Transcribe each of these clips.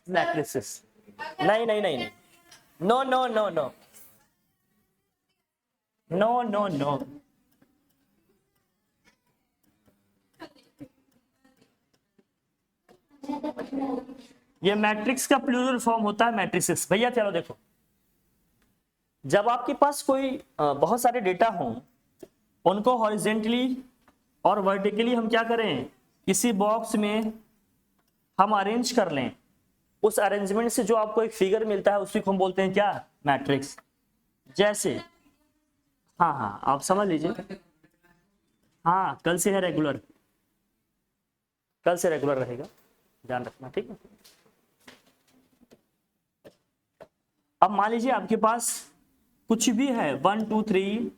Matrices. नहीं नहीं नहीं, no no no no no no no, ये मैट्रिक्स का प्लूरल फॉर्म होता है मैट्रिसेस। भैया चलो देखो, जब आपके पास कोई बहुत सारे डेटा हों, उनको हॉरिजेंटली और वर्टिकली हम क्या करें, किसी बॉक्स में हम अरेंज कर लें, उस अरेंजमेंट से जो आपको एक फिगर मिलता है उसी को हम बोलते हैं क्या, मैट्रिक्स। जैसे हाँ हाँ आप समझ लीजिए, हाँ कल से है रेगुलर, कल से रेगुलर रहेगा, ध्यान रखना, ठीक है। अब मान लीजिए आपके पास कुछ भी है 1 2 3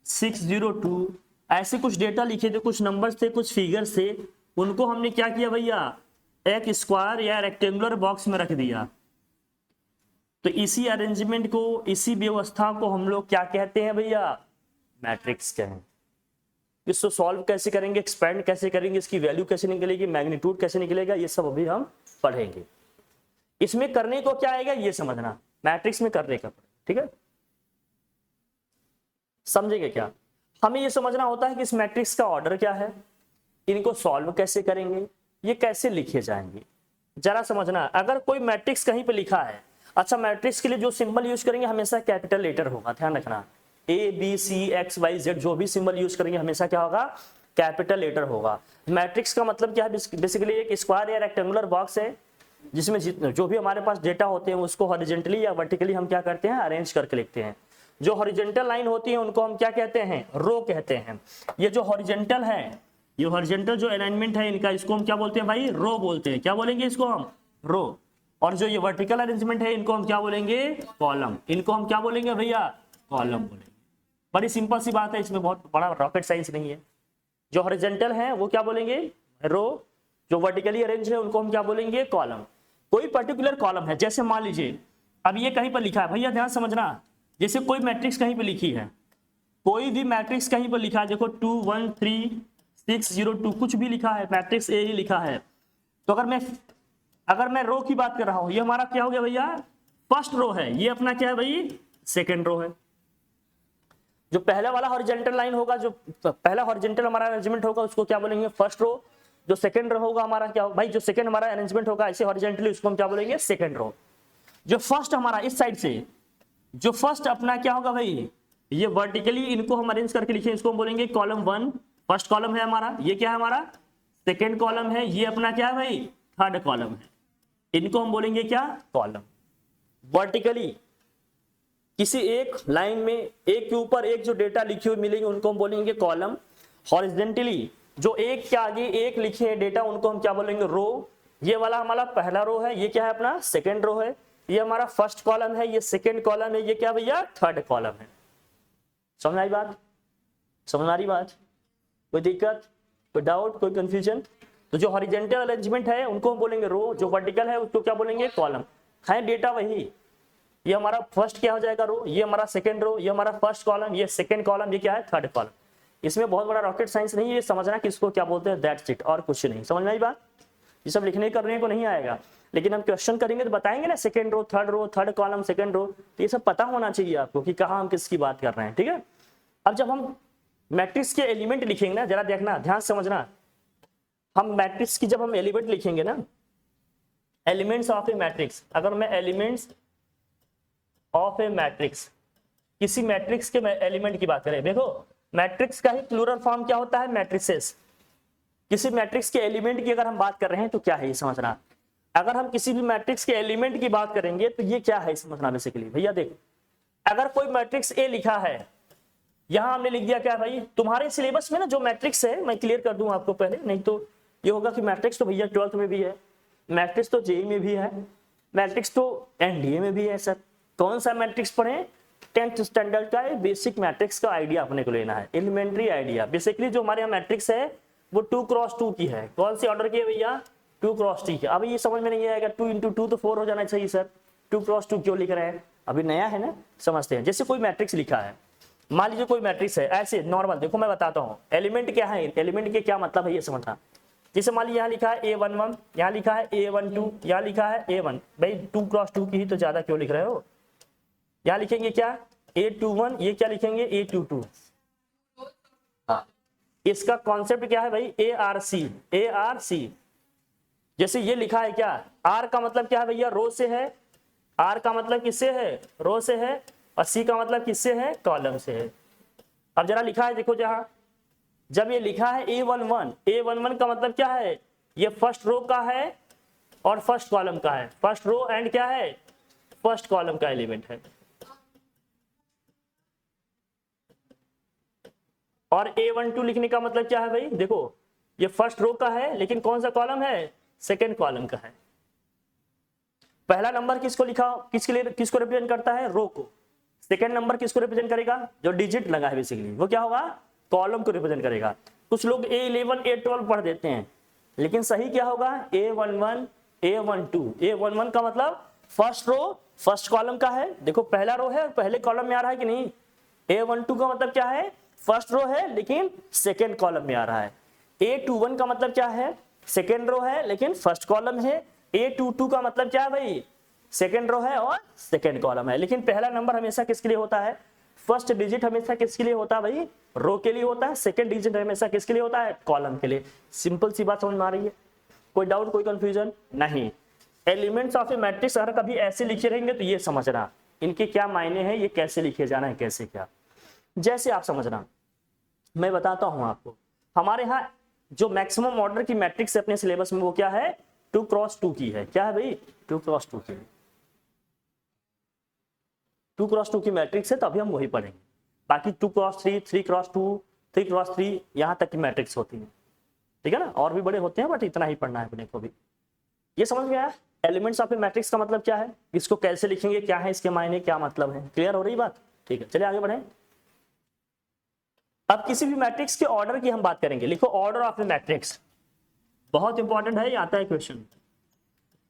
6 0 2, ऐसे कुछ डेटा लिखे थे, कुछ नंबर्स थे, कुछ फिगर्स थे, उनको हमने क्या किया भैया, एक स्क्वायर या रेक्टेंगुलर बॉक्स में रख दिया। तो इसी अरेंजमेंट को, इसी व्यवस्था को हम लोग क्या कहते हैं भैया, मैट्रिक्स कहें। इसको सॉल्व कैसे करेंगे, एक्सपेंड कैसे करेंगे, इसकी वैल्यू कैसे निकलेगी, मैग्नीट्यूड कैसे निकलेगा, ये सब अभी हम पढ़ेंगे। इसमें करने को क्या आएगा ये समझना, मैट्रिक्स में करने का, ठीक है, समझेंगे क्या। हमें ये समझना होता है कि इस मैट्रिक्स का ऑर्डर क्या है, इनको सॉल्व कैसे करेंगे, ये कैसे लिखे जाएंगे, जरा समझना। अगर कोई मैट्रिक्स कहीं पे लिखा है, अच्छा मैट्रिक्स के लिए जो सिंबल यूज करेंगे हमेशा कैपिटल लेटर होगा, ध्यान रखना, A B C X Y Z जो भी सिंबल यूज करेंगे हमेशा क्या होगा, कैपिटल लेटर होगा। मैट्रिक्स का मतलब क्या है, बेसिकली एक स्क्वायर या रेक्टेंगुलर बॉक्स है जिसमें जो भी हमारे पास डेटा होते हैं उसको हॉरिजॉन्टली या वर्टिकली हम क्या करते हैं, अरेंज करके लिखते हैं। जो हॉरिजॉन्टल लाइन होती है उनको हम क्या कहते हैं, रो कहते हैं। ये जो हॉरिजॉन्टल है, ये हॉरिजॉन्टल जो अलाइनमेंट है इनका, इसको हम क्या बोलते हैं भाई, रो बोलते हैं। क्या बोलेंगे इसको हम, रो। और जो ये वर्टिकल अरेंजमेंट है इनको हम क्या बोलेंगे, कॉलम। इनको हम क्या बोलेंगे भैया, कॉलम बोलेंगे। बड़ी सिंपल सी बात है, इसमें बहुत बड़ा रॉकेट साइंस नहीं है। जो हॉरिजॉन्टल है वो क्या बोलेंगे, रो। जो वर्टिकली अरेंज है उनको हम क्या बोलेंगे, कॉलम। कोई पर्टिकुलर कॉलम है, जैसे मान लीजिए अब ये कहीं पर लिखा है, भैया ध्यान समझना, जैसे कोई मैट्रिक्स कहीं पे लिखी है, कोई भी मैट्रिक्स कहीं पर लिखा है, देखो 2 1 3 6 0 2 कुछ भी लिखा है, मैट्रिक्स ए ही लिखा है। तो अगर मैं रो की बात कर रहा हूं, ये हमारा क्या हो गया भैया, फर्स्ट रो है, ये अपना क्या है भाई, सेकेंड रो है। जो पहला वाला हॉरिजॉन्टल लाइन होगा, जो पहला हॉरिजॉन्टल हमारा अरेंजमेंट होगा उसको क्या बोलेंगे, फर्स्ट रो। जो सेकंड रो होगा हमारा क्या भाई, जो सेकंड हमारा अरेंजमेंट होगा ऐसे हॉरिजॉन्टली, उसको हम क्या बोलेंगे, सेकंड रो। जो फर्स्ट हमारा इस साइड से, जो फर्स्ट अपना क्या होगा भाई, ये वर्टिकली इनको हम अरेंज करके लिखे, इसको हम बोलेंगे कॉलम 1, फर्स्ट कॉलम है हमारा, ये क्या है हमारा सेकंड कॉलम है, ये अपना क्या है भाई, थर्ड कॉलम है। इनको हम बोलेंगे क्या, कॉलम। वर्टिकली किसी एक लाइन में एक के ऊपर एक जो डेटा लिखे हुए मिलेंगे उनको हम बोलेंगे कॉलम। हॉरिजॉन्टली जो एक के आगे एक लिखे हैं डेटा उनको हम क्या बोलेंगे, रो। ये वाला हमारा पहला रो है, ये क्या है अपना सेकंड रो है, ये हमारा फर्स्ट कॉलम है, ये सेकंड कॉलम है, ये क्या भैया, थर्ड कॉलम है। समझ आई बात, समझ आ रही बात, कोई दिक्कत, कोई डाउट, कोई कंफ्यूजन। तो जो हॉरिजॉन्टल अरेंजमेंट है उनको हम बोलेंगे रो, जो वर्टिकल है उसको क्या बोलेंगे, कॉलम। है डेटा वही, ये हमारा फर्स्ट क्या हो जाएगा, रो, ये हमारा सेकंड रो, ये हमारा फर्स्ट कॉलम, ये सेकंड कॉलम, ये क्या है, थर्ड कॉलम। इसमें बहुत बड़ा रॉकेट साइंस नहीं है, ये समझना कि इसको क्या बोलते हैं, दैट्स इट, और कुछ नहीं। समझ में आई बात, ये सब लिखने करने को नहीं आएगा, लेकिन हम क्वेश्चन करेंगे तो बताएंगे ना, second row, third column, second row, तो ये सब पता होना चाहिए आपको कि कहाँ हम किसकी बात कर रहे हैं, ठीक है। अब जब हम मैट्रिक्स के एलिमेंट लिखेंगे ना, जरा देखना, ध्यान समझना, हम मैट्रिक्स की जब हम एलिमेंट लिखेंगे ना, एलिमेंट्स ऑफ ए मैट्रिक्स, अगर मैं एलिमेंट्स ऑफ ए मैट्रिक्स, किसी मैट्रिक्स के एलिमेंट की बात करें, देखो मैट्रिक्स का ही प्लूरल फॉर्म क्या होता है, मैट्रिसेस। किसी मैट्रिक्स के एलिमेंट की अगर हम बात कर रहे हैं तो क्या है ये समझना। अगर हम किसी भी मैट्रिक्स के एलिमेंट की बात करेंगे तो ये क्या है समझना। बेसिकली भैया देखो, अगर कोई मैट्रिक्स ए लिखा है, यहां हमने लिख दिया क्या भाई, तुम्हारे सिलेबस में ना जो मैट्रिक्स है, मैं क्लियर कर दूं आपको पहले, नहीं तो ये होगा कि मैट्रिक्स तो भैया 12th में भी है, मैट्रिक्स तो जेई में भी है, मैट्रिक्स तो एनडीए में भी है। सर कौन सा मैट्रिक्स पढ़े, 10th स्टैंडर्ड का बेसिक मैट्रिक्स का आइडिया अपने को लेना है, एलिमेंट्री आइडिया। बेसिकली जो हमारे यहाँ मैट्रिक्स है वो 2x2 की है। कौन सी ऑर्डर की है भैया, 2x2 की। अभी ये समझ में नहीं आएगा, 2 × 2 तो 4 हो जाना चाहिए सर, 2x2 क्यों लिख रहे हैं, अभी नया है ना, समझते हैं। जैसे कोई मैट्रिक्स लिखा है, मान लीजिए कोई मैट्रिक्स है ऐसे नॉर्मल, देखो मैं बताता हूँ एलिमेंट क्या है, एलिमेंट के क्या मतलब है ये समझना। जैसे मान लीजिए यहाँ लिखा है A11, यहाँ लिखा है A12, यहाँ लिखा है A1। भाई 2x2 की ही तो ज्यादा क्यों लिख रहे हो? यहाँ लिखेंगे क्या A21, ये क्या लिखेंगे A22। हाँ, इसका कॉन्सेप्ट क्या है भाई? ARC। जैसे ये लिखा है क्या, R का मतलब क्या है भैया? रो से है। R का मतलब किससे है? रो से है। और C का मतलब किससे है? कॉलम से है। अब जरा लिखा है देखो, जहां जब ये लिखा है A11 का मतलब क्या है? ये फर्स्ट रो का है और फर्स्ट कॉलम का है। फर्स्ट रो एंड क्या है? फर्स्ट कॉलम का एलिमेंट है। और A12 लिखने का मतलब क्या है भाई? देखो ये फर्स्ट रो का है, लेकिन कौन सा कॉलम है? सेकेंड कॉलम का है। पहला नंबर किसको लिखा, किसके लिए, किसको रिप्रेजेंट करता है? रो को। सेकेंड नंबर किसको रिप्रेजेंट करेगा? जो डिजिट लगा है बेसिकली, वो क्या होगा? कॉलम को रिप्रेजेंट करेगा। कुछ लोग A11 A12 पढ़ देते हैं, लेकिन सही क्या होगा? A11 A12। A11 का मतलब फर्स्ट रो फर्स्ट कॉलम का है। देखो पहला रो है और पहले कॉलम में आ रहा है कि नहीं? A12 का मतलब क्या है? फर्स्ट रो है लेकिन सेकेंड कॉलम में आ रहा है। A21 का मतलब क्या है? सेकेंड रो है लेकिन फर्स्ट कॉलम है। A22 का मतलब क्या है भाई? सेकेंड रो है और सेकेंड कॉलम है। लेकिन पहला नंबर हमेशा किसके लिए होता है? फर्स्ट डिजिट हमेशा किसके लिए होता है भाई? रो के लिए होता है। सेकेंड डिजिट हमेशा किसके लिए होता है? कॉलम के लिए। सिंपल सी बात समझ में आ रही है? कोई डाउट, कोई कंफ्यूजन नहीं? एलिमेंट्स ऑफ ए मैट्रिक्स अगर कभी ऐसे लिखे रहेंगे तो ये समझना इनके क्या मायने हैं, ये कैसे लिखे जाना है, कैसे क्या। जैसे आप समझना, मैं बताता हूं आपको। हमारे यहाँ जो मैक्सिमम ऑर्डर की मैट्रिक्स है अपने सिलेबस में, वो क्या है? 2x2 की है। क्या है भाई? 2x2 की। 2x2 की मैट्रिक्स है, तो अभी हम वही पढ़ेंगे। बाकी 2x3, 3x2, 3x3 यहां तक की मैट्रिक्स होती है, ठीक है ना? और भी बड़े होते हैं, बट इतना ही पढ़ना है अपने को भी। ये समझ में आया? एलिमेंट्स ऑफ ए मैट्रिक्स का मतलब क्या है, इसको कैसे लिखेंगे, क्या है इसके मायने, क्या मतलब है? क्लियर हो रही बात? ठीक है, चलिए आगे बढ़े। अब किसी भी मैट्रिक्स के ऑर्डर की हम बात करेंगे। लिखो ऑर्डर ऑफ ए मैट्रिक्स, बहुत इंपॉर्टेंट है, ये आता है question.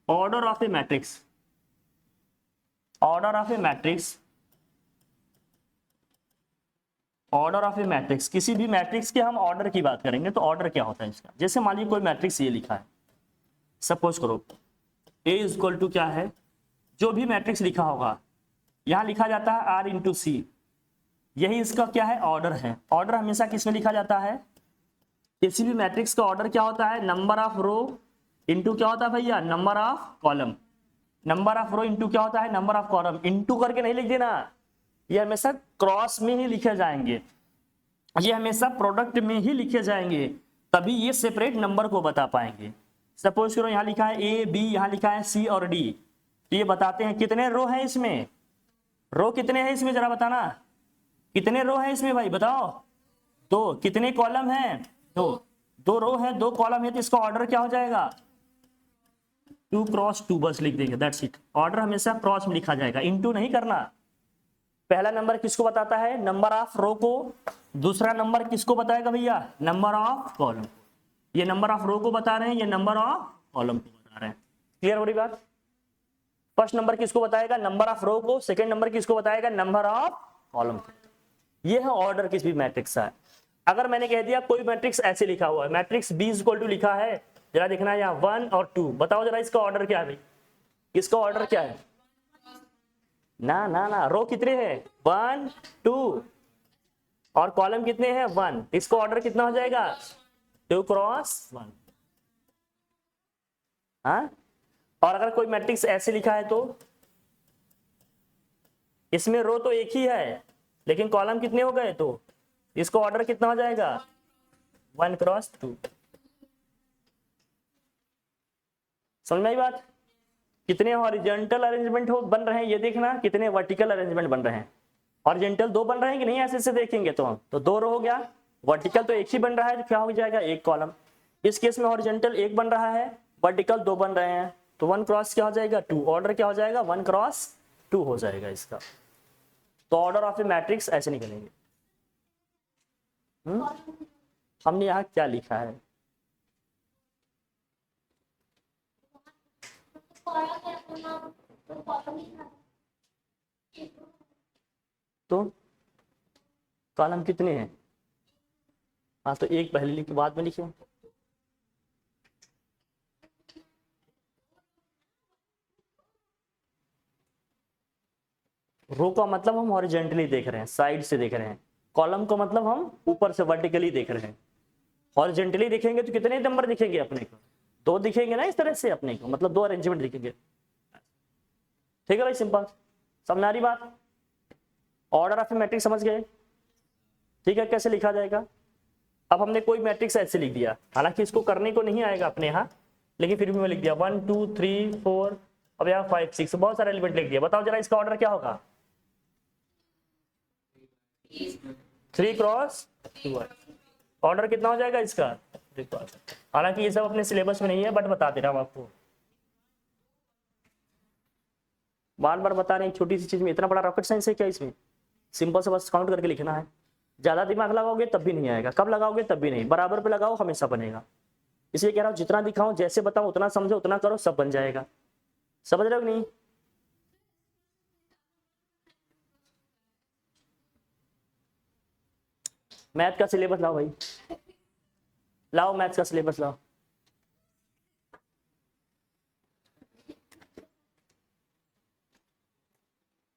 Order of a matrix, order of a matrix, order of a matrix. किसी भी मैट्रिक्स के हम ऑर्डर की बात करेंगे तो ऑर्डर क्या होता है इसका। जैसे मान लीजिए कोई मैट्रिक्स ये लिखा है, सपोज करो A इज इक्वल टू क्या है, जो भी मैट्रिक्स लिखा होगा यहां लिखा जाता है R इंटू सी। यही इसका क्या है? ऑर्डर है। ऑर्डर हमेशा किसमें लिखा जाता है? किसी भी मैट्रिक्स का ऑर्डर क्या होता है? नंबर ऑफ रो इंटू क्या होता है भैया? Number of column. Number of row into क्या होता है? Number of column. इंटू करके नहीं लिख देना, ये हमेशा क्रॉस में ही लिखे जाएंगे, ये हमेशा प्रोडक्ट में ही लिखे जाएंगे, तभी ये सेपरेट नंबर को बता पाएंगे। सपोज करो यहाँ लिखा है A B, यहाँ लिखा है C और D, तो ये बताते हैं कितने रो है इसमें। रो कितने हैं इसमें, जरा बताना, कितने रो है इसमें भाई बताओ? दो। कितने कॉलम है? दो। दो रो है, दो कॉलम है, तो इसका ऑर्डर क्या हो जाएगा? 2x2 बस लिख देंगे, दैट्स इट। ऑर्डर हमेशा क्रॉस में लिखा जाएगा, इनटू नहीं करना। पहला नंबर किसको बताता है? नंबर ऑफ रो को। दूसरा नंबर किसको बताएगा भैया? Number of column. ये नंबर ऑफ रो को बता रहे हैं, ये नंबर ऑफ कॉलम को बता रहे हैं। क्लियर हो रही बात? फर्स्ट नंबर किसको बताएगा? नंबर ऑफ रो को। सेकंड नंबर किसको बताएगा? नंबर ऑफ कॉलम को। ये है ऑर्डर किसी भी मैट्रिक्स का। अगर मैंने कह दिया कोई मैट्रिक्स ऐसे लिखा हुआ है, मैट्रिक्स B इक्वल टू लिखा है, जरा देखना है यहाँ 1 और 2, बताओ जरा इसका ऑर्डर क्या है भाई? इसका ऑर्डर क्या है? ना ना ना, रो कितने हैं? 1 2 और कॉलम कितने हैं? 1। इसका ऑर्डर कितना हो जाएगा? 2x1। हाँ, और अगर कोई मैट्रिक्स ऐसे लिखा है तो इसमें रो तो एक ही है लेकिन कॉलम कितने हो गए, तो इसका ऑर्डर कितना हो जाएगा? 1x2। समझ में आई बात? कितने हॉरिजॉन्टल अरेंजमेंट हो बन रहे हैं ये देखना, कितने वर्टिकल अरेंजमेंट बन रहे हैं। हॉरिजॉन्टल 2 बन रहे हैं कि नहीं? ऐसे से देखेंगे तो 2 रो हो गया, वर्टिकल तो एक ही बन रहा है, तो क्या हो जाएगा? एक कॉलम। इस केस में हॉरिजॉन्टल 1 बन रहा है, वर्टिकल 2 बन रहे हैं, तो 1x क्या हो जाएगा? 2। ऑर्डर क्या हो जाएगा? 1x2 हो जाएगा इसका। तो ऑर्डर ऑफ ए मैट्रिक्स ऐसे निकलेंगे। हमने यहाँ क्या लिखा है? तो कॉलम कितने हैं? हाँ, तो एक पहले लिख के बाद में लिखे। रो का मतलब हम हॉरिजेंटली देख रहे हैं, साइड से देख रहे हैं। कॉलम का मतलब हम ऊपर से वर्टिकली देख रहे हैं। हॉरिजेंटली दिखेंगे तो कितने नंबर दिखेंगे अपने को? 2 दिखेंगे ना, इस तरह से अपने को, मतलब 2 अरेंजमेंट दिखेंगे। ठीक है भाई, सिंपल, समझ आ रही बात? ऑर्डर ऑफ ए मैट्रिक्स समझ गए? ठीक है, कैसे लिखा जाएगा? अब हमने कोई मैट्रिक्स ऐसे लिख दिया, हालांकि इसको करने को नहीं आएगा अपने यहाँ, लेकिन फिर भी मैं लिख दिया 1 2 3 4, अब यहाँ 5 6, बहुत सारे एलिमेंट लिख दिया। बताओ जरा इसका ऑर्डर क्या होगा? 3 क्रॉस 2। ऑर्डर कितना हो जाएगा इसका? 3 क्रॉस। हालांकि ये सब अपने सिलेबस में नहीं है, बट बता दे रहा हूँ आपको, बार बार बता रहे हैं। छोटी सी चीज में इतना बड़ा रॉकेट साइंस है क्या? इसमें सिंपल से बस काउंट करके लिखना है। ज्यादा दिमाग लगाओगे तब भी नहीं आएगा, कब लगाओगे तब भी नहीं, बराबर पे लगाओ हमेशा बनेगा। इसलिए कह रहा हूँ जितना दिखाऊं, जैसे बताऊं उतना समझो, उतना करो, सब बन जाएगा। समझ रहे हो कि नहीं? मैथ का सिलेबस लाओ भाई, लाओ मैथ्स का सिलेबस लाओ।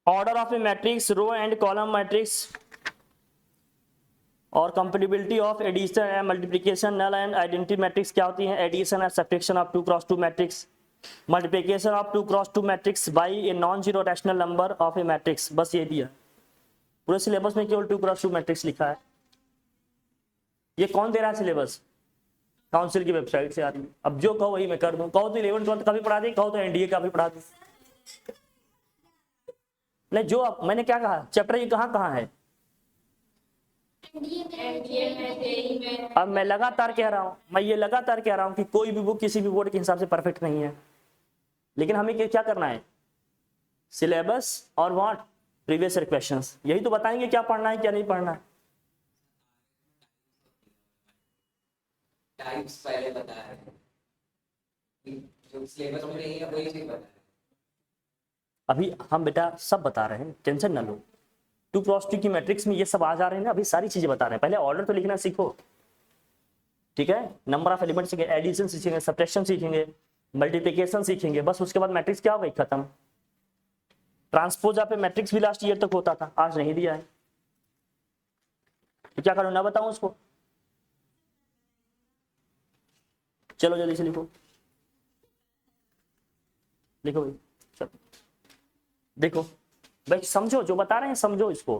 Order of a matrix, row and column matrix और compatibility of addition and multiplication, null and identity matrix क्या होती है? Addition and subtraction of 2 cross 2 matrix, multiplication of 2 cross 2 matrix by a non zero rational number of a matrix. बस ये दिया पूरे syllabus में, केवल 2 क्रॉस 2 मैट्रिक्स लिखा है। ये कौन दे रहा है सिलेबस? काउंसिल की वेबसाइट से आ रही है। अब जो कहो वही मैं कर दूं। कहो तो 11 12 का भी पढ़ा दें, कहो तो एनडीए का भी पढ़ा दूं। नहीं, जो अब मैंने क्या कहा, चैप्टर ये कहाँ है? अब मैं लगातार कह रहा हूं, मैं ये लगातार कह रहा हूं कि कोई भी बुक किसी भी बोर्ड के हिसाब से परफेक्ट नहीं है, लेकिन हमें क्या करना है? सिलेबस और व्हाट प्रीवियस ईयर क्वेश्चंस, यही तो बताएंगे क्या पढ़ना है क्या नहीं पढ़ना है। टाइप्स पहले बताया है, जो सिलेबस में नहीं है वही चीज बताया है। अभी हम बेटा सब बता रहे हैं, टेंशन ना लो। 2 क्रॉस 2 की मैट्रिक्स में ये सब आ जा रहे हैं ना, अभी सारी चीजें बता रहे हैं। पहले ऑर्डर तो लिखना सीखो, ठीक है? नंबर ऑफ एलिमेंट सीखेंगे, एडिशन सीखेंगे, सब्ट्रैक्शन सीखेंगे, मल्टीप्लिकेशन सीखेंगे, बस उसके बाद मैट्रिक्स क्या हो गई? खत्म। ट्रांसपोज पे मैट्रिक्स भी लास्ट ईयर तक होता था, आज नहीं दिया है, तो क्या करूं, ना बताऊं उसको? चलो जल्दी से लिखो, लिखो भाई, चलो देखो भाई, समझो जो बता रहे हैं, समझो इसको,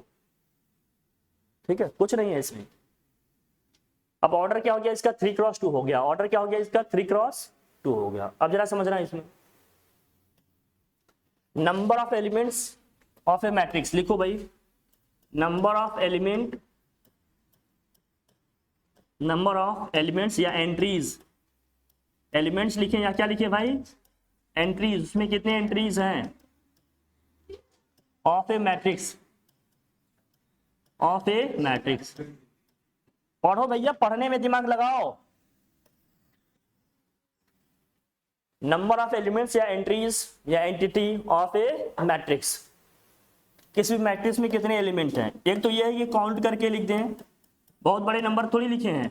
ठीक है? कुछ नहीं है इसमें। अब ऑर्डर क्या हो गया इसका? 3 क्रॉस 2 हो गया। ऑर्डर क्या हो गया इसका? 3 क्रॉस 2 हो गया। अब जरा समझना है इसमें, number of elements of a matrix लिखो भाई, number of element, number of elements या एंट्रीज, एलिमेंट्स लिखें या क्या लिखे भाई? एंट्रीज। उसमें कितने एंट्रीज हैं? Of a matrix, of a matrix. पढ़ो भैया, पढ़ने में दिमाग लगाओ। नंबर ऑफ एलिमेंट्स या एंट्रीज या एंटिटी ऑफ ए मैट्रिक्स। किसी भी मैट्रिक्स में कितने एलिमेंट हैं? एक तो यह है कि काउंट करके लिख दें, बहुत बड़े नंबर थोड़ी लिखे हैं।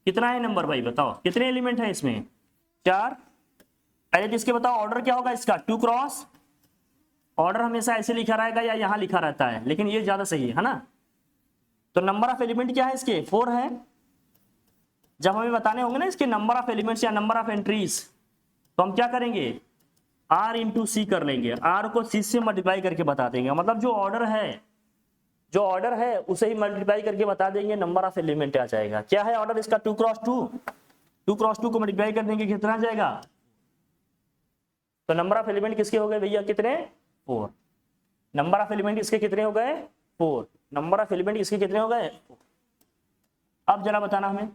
कितना है नंबर भाई बताओ, कितने एलिमेंट हैं इसमें? 4। पहले तो इसके बताओ ऑर्डर क्या होगा इसका? 2 क्रॉस। ऑर्डर हमेशा ऐसे लिखा रहेगा या यहां लिखा रहता है, लेकिन ये ज्यादा सही है ना? तो नंबर ऑफ एलिमेंट क्या है इसके? 4 है। जब हमें बताने होंगे ना इसके नंबर ऑफ एलिमेंट्स या नंबर ऑफ एंट्रीज, तो हम क्या करेंगे? R इंटू सी कर लेंगे, R को C से मल्टीप्लाई करके बता देंगे। मतलब जो ऑर्डर है, जो ऑर्डर है उसे ही मल्टीप्लाई करके बता देंगे, नंबर ऑफ एलिमेंट आ जाएगा। क्या है ऑर्डर इसका? 2 क्रॉस 2। 2 क्रॉस 2 को मल्टीप्लाई कर देंगे, कितना आ जाएगा? तो नंबर ऑफ एलिमेंट किसके हो गए भैया? कितने? 4। नंबर ऑफ एलिमेंट इसके कितने हो गए? 4। नंबर ऑफ एलिमेंट इसके कितने हो गए? अब जरा बताना हमें,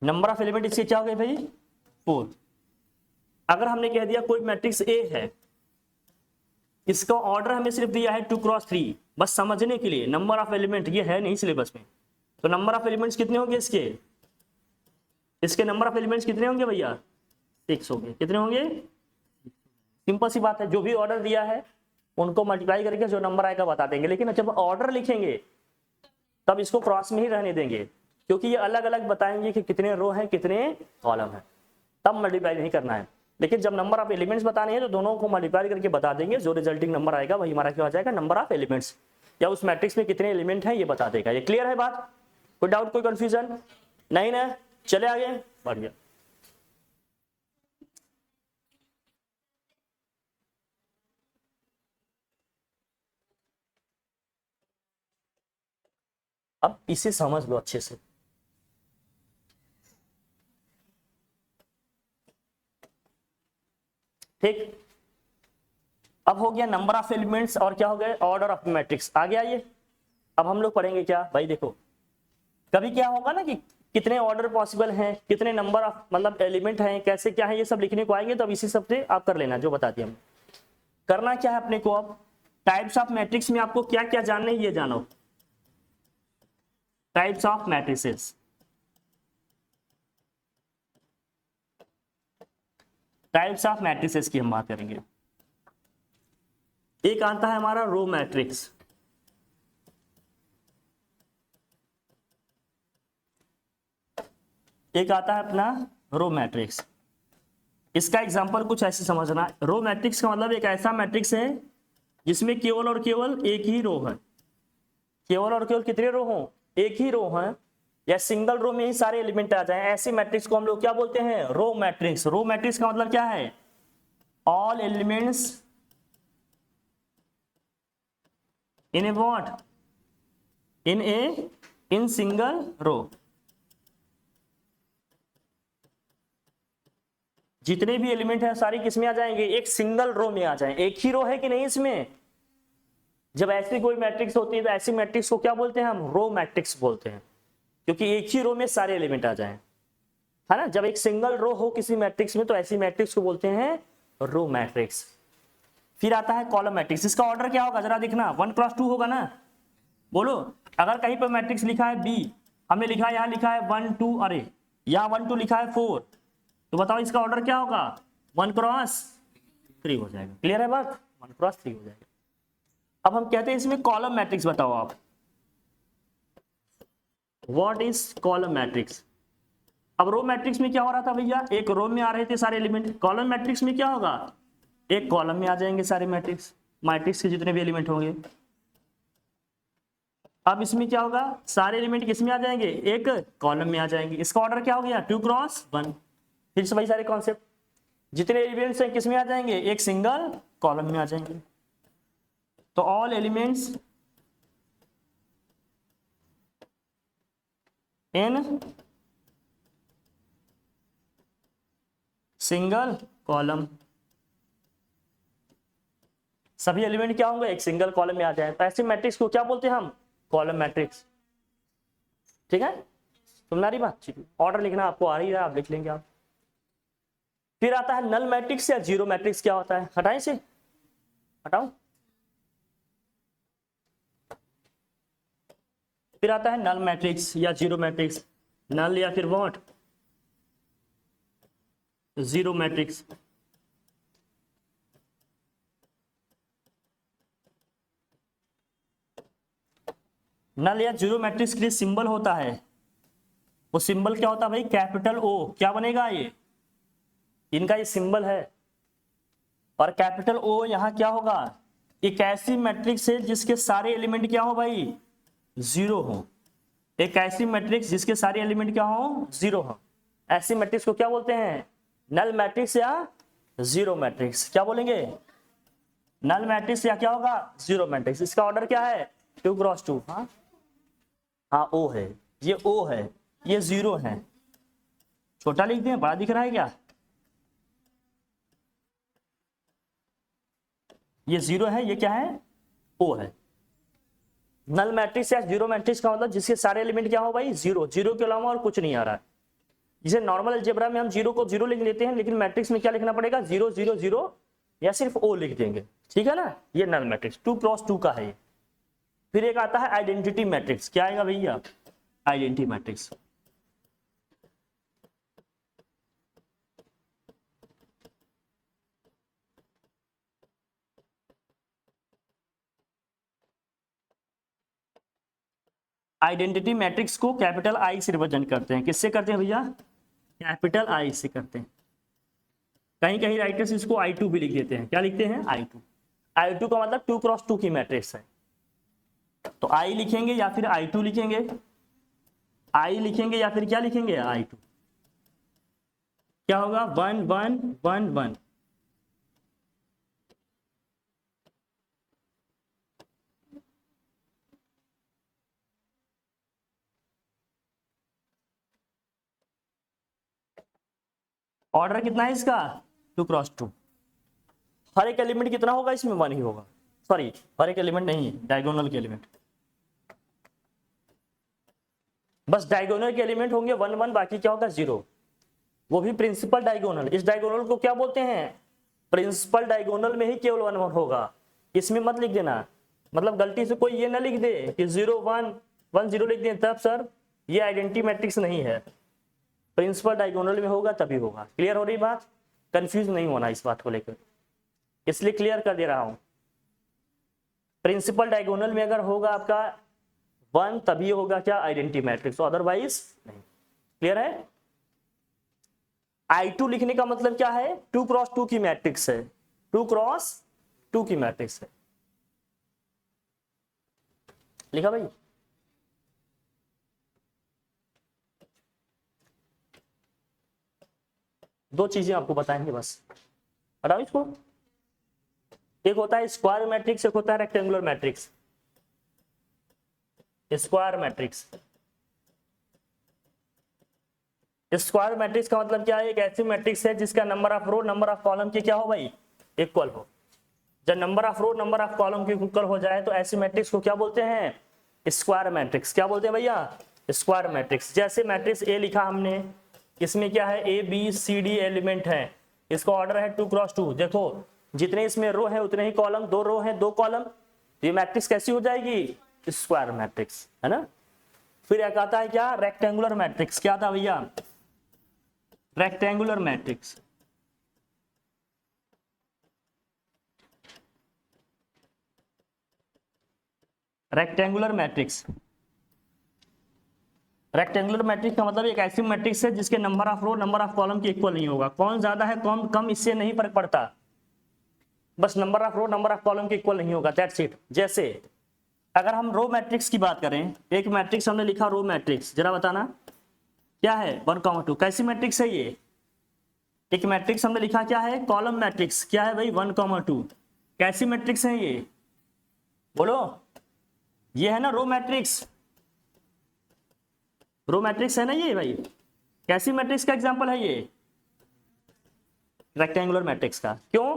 नंबर ऑफ एलिमेंट इसके क्या हो गए भाई? 4। अगर हमने कह दिया कोई मैट्रिक्स ए है, इसका ऑर्डर हमें सिर्फ दिया है 2 क्रॉस 3, बस समझने के लिए। नंबर ऑफ एलिमेंट ये है नहीं सिलेबस में, तो नंबर ऑफ एलिमेंट्स कितने होंगे इसके? इसके नंबर ऑफ एलिमेंट्स कितने होंगे भैया? 6 होंगे। कितने होंगे? सिंपल सी बात है, जो भी ऑर्डर दिया है उनको मल्टीप्लाई करके जो नंबर आएगा बता देंगे। लेकिन जब ऑर्डर लिखेंगे तब इसको क्रॉस में ही रहने देंगे, क्योंकि ये अलग अलग बताएंगे कि कितने रो हैं कितने कॉलम हैं, तब मल्टीप्लाई नहीं करना है। लेकिन जब नंबर ऑफ एलिमेंट्स बताने हैं तो दोनों को मल्टीप्लाई करके बता देंगे, जो रिजल्टिंग नंबर आएगा वही हमारा क्या हो जाएगा, नंबर ऑफ एलिमेंट्स, या उस मैट्रिक्स में कितने एलिमेंट हैं ये बता देगा। ये क्लियर है बात? कोई डाउट, कोई कंफ्यूजन नहीं ना? चले आगे, बढ़िया। अब इसे समझ लो अच्छे से। ठीक, अब हो गया नंबर ऑफ एलिमेंट्स और क्या हो गए, ऑर्डर ऑफ मैट्रिक्स। आगे आइए, अब हम लोग पढ़ेंगे क्या भाई, देखो कभी क्या होगा ना कि कितने ऑर्डर पॉसिबल हैं, कितने नंबर ऑफ मतलब एलिमेंट हैं, कैसे क्या है, ये सब लिखने को आएंगे, तो अब इसी सब से आप कर लेना जो बता दिया हमने। करना क्या है अपने को, अब टाइप्स ऑफ मैट्रिक्स में आपको क्या क्या जानना है ये जानो। Types of matrices, types of matrices की हम बात करेंगे। एक आता है हमारा रो मैट्रिक्स, एक आता है अपना रो मैट्रिक्स। इसका एग्जांपल कुछ ऐसे समझना, रो मैट्रिक्स का मतलब एक ऐसा मैट्रिक्स है जिसमें केवल और केवल एक ही रो है। केवल और केवल कितने रो हो, एक ही रो है, या सिंगल रो में ही सारे एलिमेंट आ जाए, ऐसे मैट्रिक्स को हम लोग क्या बोलते हैं, रो मैट्रिक्स। रो मैट्रिक्स का मतलब क्या है, all elements in a what, in single row. जितने भी एलिमेंट है सारी किसमें आ जाएंगे, एक सिंगल रो में आ जाए। एक ही रो है कि नहीं इसमें, जब ऐसी कोई मैट्रिक्स होती है तो ऐसी मैट्रिक्स को क्या बोलते हैं हम, रो मैट्रिक्स बोलते हैं, क्योंकि एक ही रो में सारे एलिमेंट आ जाएं, है ना। जब एक सिंगल रो हो किसी मैट्रिक्स में तो ऐसी मैट्रिक्स को बोलते हैं रो मैट्रिक्स। फिर आता है कॉलम मैट्रिक्स। इसका ऑर्डर क्या होगा जरा दिखना, 1 क्रॉस 2 होगा ना, बोलो। अगर कहीं पर मैट्रिक्स लिखा है बी, हमने लिखा है, यहाँ लिखा है 1 2, अरे यहाँ 1 2 लिखा है 4, तो बताओ इसका ऑर्डर क्या होगा, 1 क्रॉस 3 हो जाएगा। क्लियर है बात, 1 क्रॉस 3 हो जाएगा। अब हम कहते हैं इसमें कॉलम मैट्रिक्स बताओ आप, व्हाट इज कॉलम मैट्रिक्स। अब रो मैट्रिक्स में क्या हो रहा था भैया, एक रो में आ रहे थे सारे एलिमेंट। कॉलम मैट्रिक्स में क्या होगा, एक कॉलम में आ जाएंगे सारे मैट्रिक्स, मैट्रिक्स के जितने भी एलिमेंट होंगे। अब इसमें क्या होगा, सारे एलिमेंट किस में आ जाएंगे, एक कॉलम में आ जाएंगे। इसका ऑर्डर क्या हो गया, 2 क्रॉस 1। फिर से वही सारे कॉन्सेप्ट, जितने एलिमेंट्स हैं किस में आ जाएंगे, एक सिंगल कॉलम में आ जाएंगे। तो all elements in single column, सभी एलिमेंट क्या होंगे, एक सिंगल कॉलम में आ जाए। तो ऐसे मैट्रिक्स को क्या बोलते हैं हम, कॉलम मैट्रिक्स। ठीक है, तुम्हारी बात, ऑर्डर लिखना आपको आ रही है, आप लिख लेंगे आप। फिर आता है नल मैट्रिक्स या जीरो मैट्रिक्स। क्या होता है, हटाएं से, हटाओ। फिर आता है नल मैट्रिक्स या जीरो मैट्रिक्स, नल या फिर व्हाट, जीरो मैट्रिक्स। नल या जीरो मैट्रिक्स के लिए सिंबल होता है, वो सिंबल क्या होता है भाई, कैपिटल ओ। क्या बनेगा ये, इनका ये सिंबल है। और कैपिटल ओ यहां क्या होगा, एक ऐसी मैट्रिक्स है जिसके सारे एलिमेंट क्या हो भाई, जीरो हो। एक ऐसी मैट्रिक्स जिसके सारे एलिमेंट क्या हो, जीरो हो। ऐसी मैट्रिक्स को क्या बोलते हैं, नल मैट्रिक्स या जीरो मैट्रिक्स। क्या बोलेंगे, नल मैट्रिक्स या क्या होगा, जीरो मैट्रिक्स। इसका ऑर्डर क्या है, 2 क्रॉस 2। हाँ हाँ, ओ है, ये ओ है, ये जीरो है। छोटा लिख दें, बड़ा दिख रहा है क्या, ये जीरो है, ये क्या है, ओ है। नल मैट्रिक्स या जीरो मैट्रिक्स का मतलब जिसके सारे एलिमेंट क्या हो भाई, जीरो। जीरो के अलावा और कुछ नहीं आ रहा है। जिसे नॉर्मल अलजेब्रा में हम जीरो को जीरो लिख लेते हैं, लेकिन मैट्रिक्स में क्या लिखना पड़ेगा, 0 0 0 या सिर्फ ओ लिख देंगे। ठीक है ना, ये नल मैट्रिक्स 2 क्रॉस 2 का है ये। फिर एक आता है आइडेंटिटी मैट्रिक्स। क्या आएगा भैया, आइडेंटिटी मैट्रिक्स। आइडेंटिटी मैट्रिक्स को कैपिटल आई से रिप्रेजेंट करते हैं। किससे करते हैं भैया, कैपिटल आई से करते हैं। कहीं कहीं राइटर्स इसको I2 भी लिख देते हैं। क्या लिखते हैं? I2। I2 का मतलब 2x2 की मैट्रिक्स है। तो I लिखेंगे या फिर I2 लिखेंगे, I लिखेंगे या फिर क्या लिखेंगे? I2। क्या होगा? 1 1 1 1। ऑर्डर कितना है इसका? 2x2। हर एक एलिमेंट कितना होगा इसमें? 1 ही होगा। सॉरी, हर एक एलिमेंट नहीं, डायगोनल के एलिमेंट, बस डायगोनल के एलिमेंट होंगे 1 1, बाकी क्या होगा? 0। वो भी प्रिंसिपल डायगोनल। इस डायगोनल को क्या बोलते हैं? प्रिंसिपल डायगोनल में ही केवल 1 1 होगा, इसमें मत लिख देना। मतलब गलती से कोई ये ना लिख दे कि 0 1 1 0 लिख दे, तब सर ये आइडेंटिटी मैट्रिक्स नहीं है। प्रिंसिपल डायगोनल में होगा तभी होगा। क्लियर हो रही बात? कंफ्यूज नहीं होना इस बात को लेकर, इसलिए क्लियर कर दे रहा हूं। प्रिंसिपल डायगोनल में अगर होगा आपका 1 तभी होगा क्या? आइडेंटिटी मैट्रिक्स, अदरवाइज नहीं। क्लियर है? I2 लिखने का मतलब क्या है? 2x2 की मैट्रिक्स है, 2x2 की मैट्रिक्स है। लिखा भाई? दो चीजें आपको बताएंगे बस, हटाओ इसको। एक होता है स्क्वायर मैट्रिक्स, एक होता है rectangular matrix. Square matrix, square matrix का मतलब क्या है? एक ऐसी मैट्रिक्स है जिसका number of row number of column के क्या हो भाई? इक्वल हो। जब number of row number of column के इक्वल हो जाए तो ऐसी मैट्रिक्स को क्या बोलते हैं? Square matrix. क्या बोलते हैं भैया? Square matrix. जैसे मैट्रिक्स ए लिखा हमने, इसमें क्या है? A B C D element है, इसका ऑर्डर है 2x2। देखो जितने इसमें रो है उतने ही कॉलम, 2 रो है 2 कॉलम, ये मैट्रिक्स कैसी हो जाएगी? स्क्वायर मैट्रिक्स, है ना। फिर एक आता है क्या? Rectangular matrix. क्या था भैया? Rectangular matrix. Rectangular matrix, rectangular matrix का मतलब एक ऐसी मैट्रिक्स है जिसके number of row number of column के इक्वल नहीं होगा। कौन ज्यादा है कौन कम इससे नहीं फर्क पड़ता, बस number of row number of column के इक्वल नहीं होगा, दैट्स इट। जैसे अगर हम रो मैट्रिक्स की बात करें, एक मैट्रिक्स हमने लिखा रो मैट्रिक्स, जरा बताना क्या है? 1, 2। कैसी मैट्रिक्स है ये? एक मैट्रिक्स हमने लिखा क्या है? Column matrix. क्या है भाई? 1, 2। कैसी मैट्रिक्स है ये? बोलो। ये है ना रो मैट्रिक्स, रो मैट्रिक्स है ना ये भाई। कैसी मैट्रिक्स का एग्जांपल है ये? रेक्टेंगुलर मैट्रिक्स का। क्यों?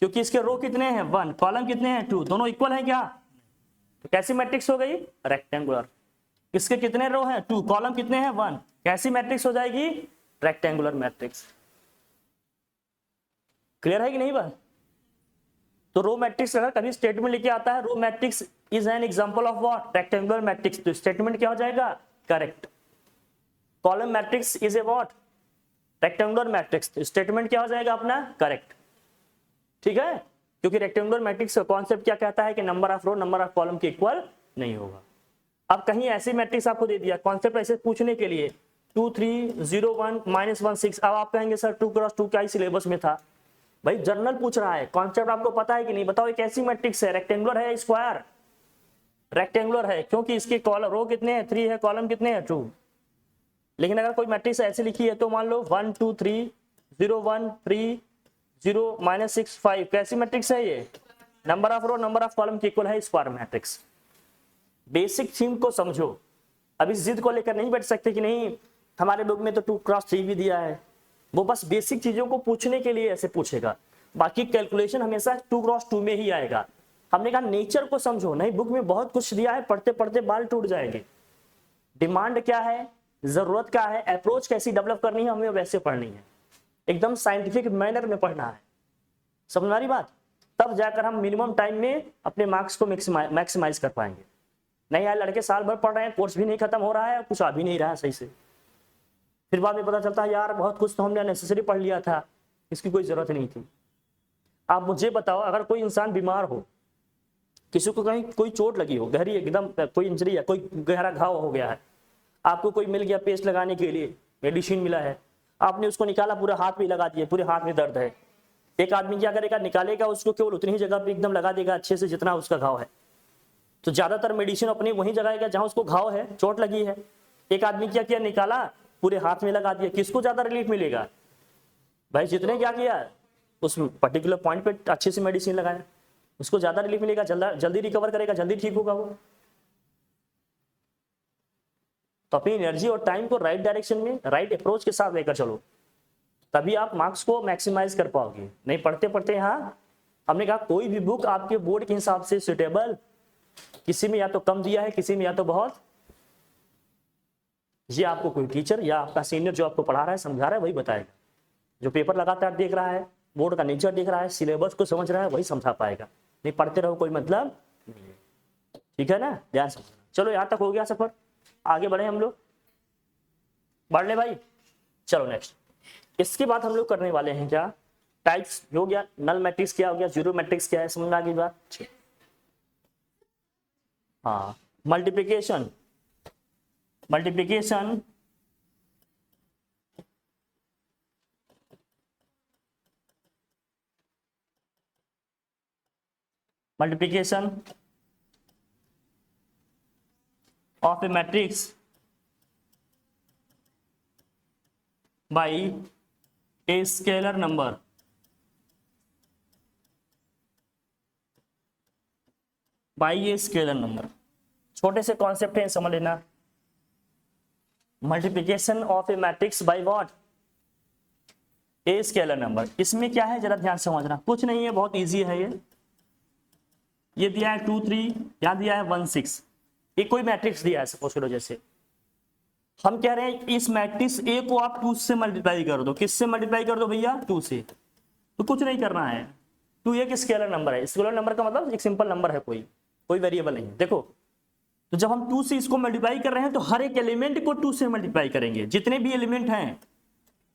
क्योंकि इसके रो कितने हैं? 1, कॉलम कितने हैं? 2, दोनों इक्वल हैं क्या? तो कैसी मैट्रिक्स हो गई? रेक्टेंगुलर। इसके कितने रो हैं? 2, कॉलम कितने हैं? 1, कैसी मैट्रिक्स हो जाएगी? Rectangular matrix. क्लियर है कि नहीं बात? तो रो मैट्रिक्स अगर कभी स्टेटमेंट लेके आता है row matrix is an example of what? Rectangular matrix, तो स्टेटमेंट क्या हो जाएगा? Correct. Column matrix is a what? Rectangular matrix, statement क्या हो जाएगा अपना? करेक्ट। ठीक है, क्योंकि रेक्टेंगुलर मैट्रिक्स का कॉन्सेप्ट क्या कहता है कि number of row number of column के इक्वल नहीं होगा। अब कहीं ऐसी मैट्रिक्स आपको दे दिया कॉन्सेप्ट ऐसे पूछने के लिए 2 3 0 1 -1 6, अब आप कहेंगे सर 2x2 क्या ही सिलेबस में था? भाई जर्नल पूछ रहा है, कॉन्सेप्ट आपको पता है कि नहीं? बताओ एक ऐसी मैट्रिक्स है, रेक्टेंगुलर है या स्क्वायर? रेक्टेंगुलर है, क्योंकि इसके कॉलम रो कितने हैं? 3 है, कॉलम कितने हैं? 2। लेकिन अगर कोई मैट्रिक्स ऐसे लिखी है तो मान लो 1 2 3 0 1 3 0 -6 5, कैसी मैट्रिक्स है ये? Number of row number of column के इक्वल है, स्क्वायर मैट्रिक्स। बेसिक थीम को समझो। अब इस जिद को लेकर नहीं बैठ सकते कि नहीं हमारे बुक में तो 2x3 भी दिया है। वो बस बेसिक चीजों को पूछने के लिए ऐसे पूछेगा, बाकी कैलकुलेशन हमेशा 2x2 में ही आएगा। हमने कहा नेचर को समझो, नहीं बुक में बहुत कुछ दिया है, पढ़ते पढ़ते बाल टूट जाएंगे। डिमांड क्या है, जरूरत क्या है, अप्रोच कैसी डेवलप करनी है, हमें वैसे पढ़नी है, एकदम साइंटिफिक मैनर में पढ़ना है। समझ आ रही बात? तब जाकर हम मिनिमम टाइम में अपने मार्क्स को मैक्सिमाइज कर पाएंगे। नहीं यार लड़के साल भर पढ़ रहे हैं, कोर्स भी नहीं खत्म हो रहा है, कुछ आ भी नहीं रहा है सही से, फिर बाद में पता चलता है यार बहुत कुछ तो हमने नेसेसरी पढ़ लिया था, इसकी कोई जरूरत नहीं थी। आप मुझे बताओ, अगर कोई इंसान बीमार हो, किसी को कहीं कोई चोट लगी हो गहरी, एकदम कोई इंजरी है, कोई गहरा घाव हो गया है, आपको कोई मिल गया पेस्ट लगाने के लिए, मेडिसिन मिला है, आपने उसको निकाला, पूरे हाथ में लगा दिया, पूरे हाथ में दर्द है। एक आदमी क्या करेगा, निकालेगा उसको केवल उतनी ही जगह पे एकदम लगा देगा अच्छे से जितना उसका घाव है। तो ज्यादातर मेडिसिन अपनी वहीं जगाएगा जहां उसको घाव है, चोट लगी है। एक आदमी क्या किया, निकाला पूरे हाथ में लगा दिया, किसको ज्यादा रिलीफ मिलेगा भाई? जितने क्या किया उस पर्टिकुलर पॉइंट पे अच्छे से मेडिसिन लगाया, उसको ज्यादा रिलीफ मिलेगा, जल्दी रिकवर करेगा, जल्दी ठीक होगा वो। तो अपनी एनर्जी और टाइम को राइट डायरेक्शन में, राइट अप्रोच के साथ लेकर चलो, तभी आप मार्क्स को मैक्सिमाइज कर पाओगे। नहीं पढ़ते पढ़ते यहाँ हमने कहा कोई भी बुक आपके बोर्ड के हिसाब से सुटेबल, किसी में या तो कम दिया है, किसी में या तो बहुत, ये आपको कोई टीचर या आपका सीनियर जो आपको पढ़ा रहा है, समझा रहा है, वही बताएगा। जो पेपर लगातार देख रहा है, बोर्ड का नेचर देख रहा है, सिलेबस को समझ रहा है, वही समझा पाएगा। नहीं पढ़ते रहो कोई मतलब नहीं है। ठीक है ना, ध्यान समझना। चलो यहाँ तक हो गया सफर, आगे बढ़े हम लोग, बढ़ ले भाई। चलो नेक्स्ट, इसके बाद हम लोग करने वाले हैं क्या, टाइप्स हो गया, नल मैट्रिक्स क्या हो गया, जीरो मैट्रिक्स क्या है, समझ में आ गई बात। हाँ, multiplication, multiplication multiplication of a matrix by a scalar number. By a scalar number, छोटे से कॉन्सेप्ट है, समझ लेना। Multiplication of a matrix by what, a scalar number. इसमें क्या है जरा ध्यान समझना, कुछ नहीं है, बहुत इजी है ये दिया है 2 3, यहाँ दिया है 1 6। ये कोई मैट्रिक्स दिया है, सपोज करो जैसे हम कह रहे हैं इस मैट्रिक्स ए को आप 2 से मल्टीप्लाई कर दो। किससे मल्टीप्लाई कर दो भैया? 2 से। तो कुछ नहीं करना है, 2 एक स्केलर नंबर है। स्केलर नंबर का मतलब एक सिंपल नंबर है, कोई वेरिएबल नहीं है। देखो, तो जब हम 2 से इसको मल्टीप्लाई कर रहे हैं तो हर एक एलिमेंट को 2 से मल्टीप्लाई करेंगे। जितने भी एलिमेंट हैं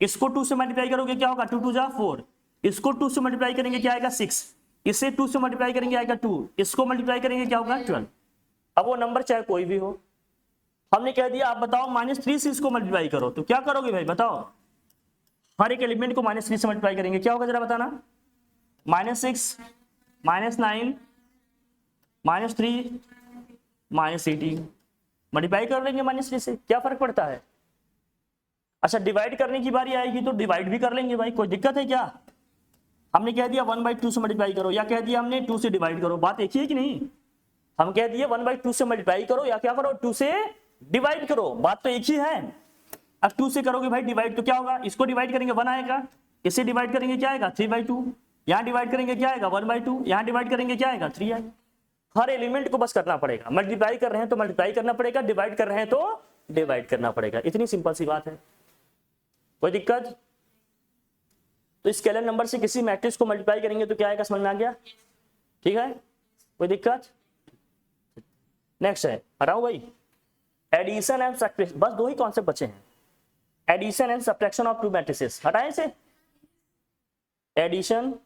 इसको 2 से मल्टीप्लाई करोगे क्या होगा, 2 2 जा 4। इसको 2 से मल्टीप्लाई करेंगे क्या आएगा, 6। इसे 2 से मल्टीप्लाई करेंगे आएगा 2। इसको मल्टीप्लाई करेंगे क्या होगा, 12। अब वो नंबर चाहे कोई भी हो, हमने कह दिया आप बताओ -3 से इसको मल्टीप्लाई करो, तो क्या करोगे भाई बताओ? हर एक एलिमेंट को -3 से मल्टीप्लाई करेंगे, क्या होगा जरा बताना? -6, -9, -3, -18 मल्टीप्लाई कर लेंगे -3 से, क्या फर्क पड़ता है? अच्छा, डिवाइड करने की बारी आएगी तो डिवाइड भी कर लेंगे भाई, कोई दिक्कत है क्या? हमने कह दिया 1/2 से मल्टीप्लाई करो, या कह दिया हमने 2 से डिवाइड करो, बात एक ही है कि नहीं? हम कह दिए 1/2 से मल्टीप्लाई करो या क्या करो, 2 से डिवाइड करो, बात तो एक ही है। अब 2 से करोगे भाई डिवाइड तो क्या होगा, इसको डिवाइड करेंगे 1 आएगा, इसे डिवाइड करेंगे क्या आएगा, 3/2। यहाँ डिवाइड करेंगे क्या आएगा, 1/2। यहाँ डिवाइड करेंगे क्या आएगा, 3 आएगा। हर एलिमेंट को बस करना पड़ेगा, मल्टीप्लाई कर रहे हैं तो मल्टीप्लाई करना पड़ेगा, डिवाइड कर रहे हैं तो डिवाइड करना पड़ेगा, इतनी सिंपल सी बात है। कोई दिक्कत? तो स्केलर नंबर से किसी मैट्रिक्स को मल्टीप्लाई करेंगे तो क्या आएगा, समझ में आ गया? ठीक है, कोई दिक्कत? नेक्स्ट है, हटाओ भाई, एडिशन एंड सब्ट्रैक्शन। बस 2 ही कॉन्सेप्ट बचे हैं, addition and subtraction of 2 matrices. हटाएं इसे, addition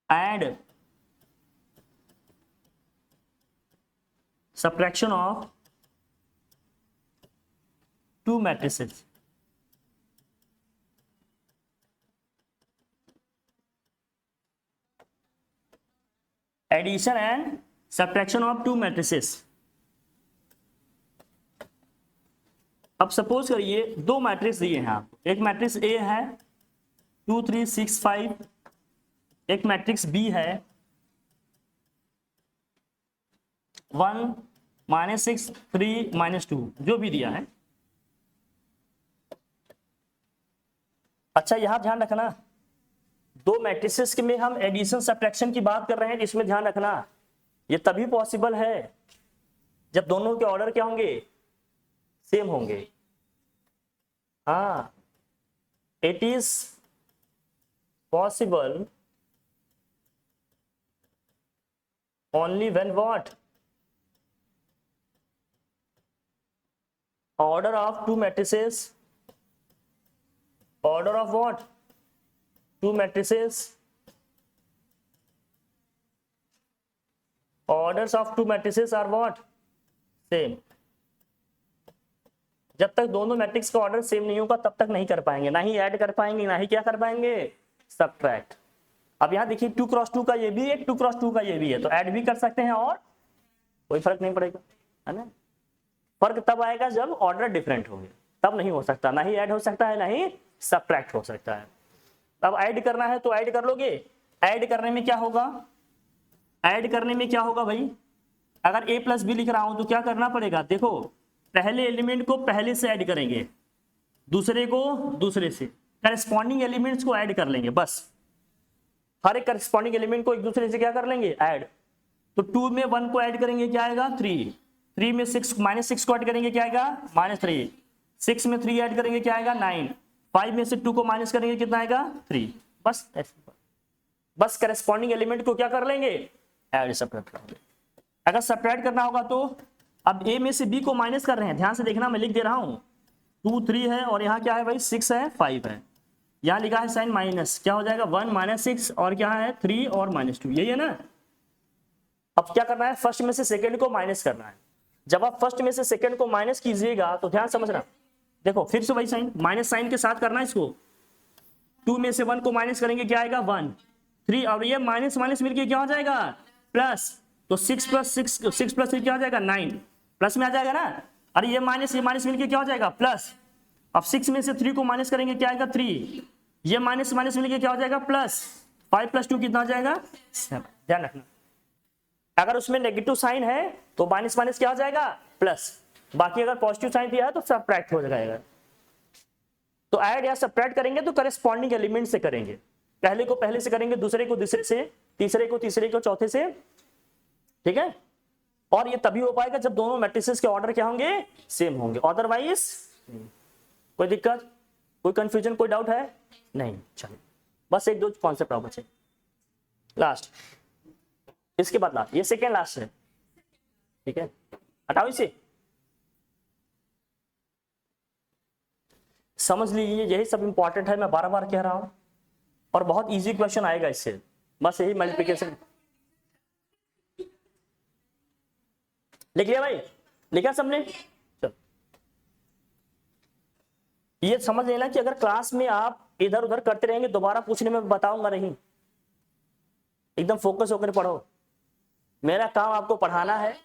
and subtraction of 2 matrices. Addition and subtraction of 2 matrices. अब सपोज करिए 2 मैट्रिक्स दिए हैं आपको, एक मैट्रिक्स ए है 2 3 6 5, एक मैट्रिक्स बी है 1 -6 3 -2, जो भी दिया है। अच्छा, यहां ध्यान रखना, 2 मैट्रिसेस के में हम एडिशन सब्ट्रैक्शन की बात कर रहे हैं, इसमें ध्यान रखना ये तभी पॉसिबल है जब दोनों के ऑर्डर क्या होंगे, सेम होंगे। हाँ, it is possible only when what, order of 2 matrices, order of what, 2 matrices orders of two matrices are what same. जब तक दोनों मैट्रिक्स का ऑर्डर सेम नहीं होगा तब तक नहीं कर पाएंगे, ना ही ऐड कर पाएंगे, ना ही क्या कर पाएंगे, सबट्रैक्ट। अब यहाँ देखिए 2 क्रॉस 2 का ये भी है, 2 क्रॉस 2 का ये भी है, तो ऐड भी कर सकते हैं और कोई फर्क नहीं पड़ेगा, है ना। फर्क तब आएगा जब ऑर्डर डिफरेंट होंगे, तब नहीं हो सकता, ना ही ऐड हो सकता है ना ही सबट्रैक्ट हो सकता है। अब ऐड करना है तो ऐड कर लोगे। ऐड करने में क्या होगा, ऐड करने में क्या होगा भाई, अगर a प्लस बी लिख रहा हूं तो क्या करना पड़ेगा, देखो पहले एलिमेंट को पहले से ऐड करेंगे, दूसरे को दूसरे से, करस्पॉन्डिंग एलिमेंट्स को ऐड कर लेंगे बस। हर एक करस्पॉन्डिंग एलिमेंट को एक दूसरे से क्या कर लेंगे, ऐड। तो 2 में 1 को ऐड करेंगे क्या आएगा 3, 3 में 6 -6 को ऐड करेंगे क्या आएगा -3, 6 में 3 ऐड करेंगे क्या आएगा 9, 5 में से 2 को माइनस करेंगे कितना आएगा 3। बस ऐसे, बस करस्पॉन्डिंग एलिमेंट को क्या कर लेंगे, ऐड सबट्रैक्ट कर लेंगे। अगर सबट्रैक्ट करना होगा तो अब a में से b को माइनस कर रहे हैं, ध्यान से देखना मैं लिख दे रहा हूं, 2 3 है और यहाँ क्या है भाई 6 है 5 है, यहाँ लिखा है साइन माइनस, क्या हो जाएगा 1 -6 और क्या है 3 और -2, यही है ना। अब क्या करना है, फर्स्ट में से सेकंड को माइनस करना है। जब आप फर्स्ट में से सेकंड को माइनस कीजिएगा तो ध्यान समझना, देखो फिर से वही साइन, माइनस साइन के साथ करना है इसको। 2 में से 1 को माइनस करेंगे क्या आएगा 1, 3 और ये माइनस माइनस मिलके क्या हो जाएगा प्लस, तो 6 + 3 क्या हो जाएगा 9, प्लस में आ जाएगा ना। अरे ये माइनस मिलके क्या हो जाएगा प्लस। अब 6 में से 3 को माइनस करेंगे क्या आएगा 3, ये माइनस मिलके क्या हो जाएगा प्लस, 5 + 2 कितना हो जाएगा 7। ध्यान रखना, अगर उसमें नेगेटिव साइन है तो माइनस माइनस क्या हो जाएगा प्लस, बाकी अगर पॉजिटिव साइन दिया है तो सबट्रैक्ट हो जाएगा। तो ऐड या सबट्रैक्ट करेंगे तो करस्पॉन्डिंग एलिमेंट से करेंगे, पहले को पहले से करेंगे, दूसरे को दूसरे से, तीसरे को चौथे से, ठीक है। और ये तभी हो पाएगा जब दोनों मैट्रिसेस के ऑर्डर क्या होंगे, सेम होंगे, अदरवाइज कोई दिक्कत, कोई कंफ्यूजन, कोई डाउट है नहीं। चलिए बस 1-2 कॉन्सेप्ट और बचे, लास्ट, इसके बाद लास्ट, ये सेकेंड लास्ट है, ठीक है, हटाओ इसे। समझ लीजिए यही सब इंपॉर्टेंट है, मैं बार बार कह रहा हूं, और बहुत इजी क्वेश्चन आएगा इससे, बस यही मल्टीप्लिकेशन। लिख लिया भाई, लिखा सबने, चल। ये समझ लेना कि अगर क्लास में आप इधर उधर करते रहेंगे दोबारा पूछने में बताऊंगा नहीं, एकदम फोकस होकर पढ़ो, मेरा काम आपको पढ़ाना है।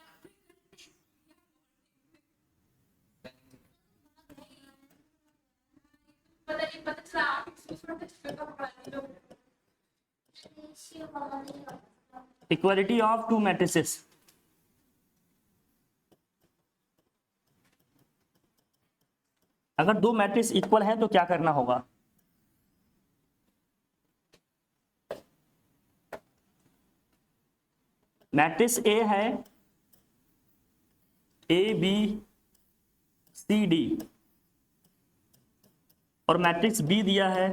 इक्वालिटी ऑफ टू मैट्रिसेस, अगर 2 मैट्रिक्स इक्वल है तो क्या करना होगा, मैट्रिक्स ए है ABCD और मैट्रिक्स बी दिया है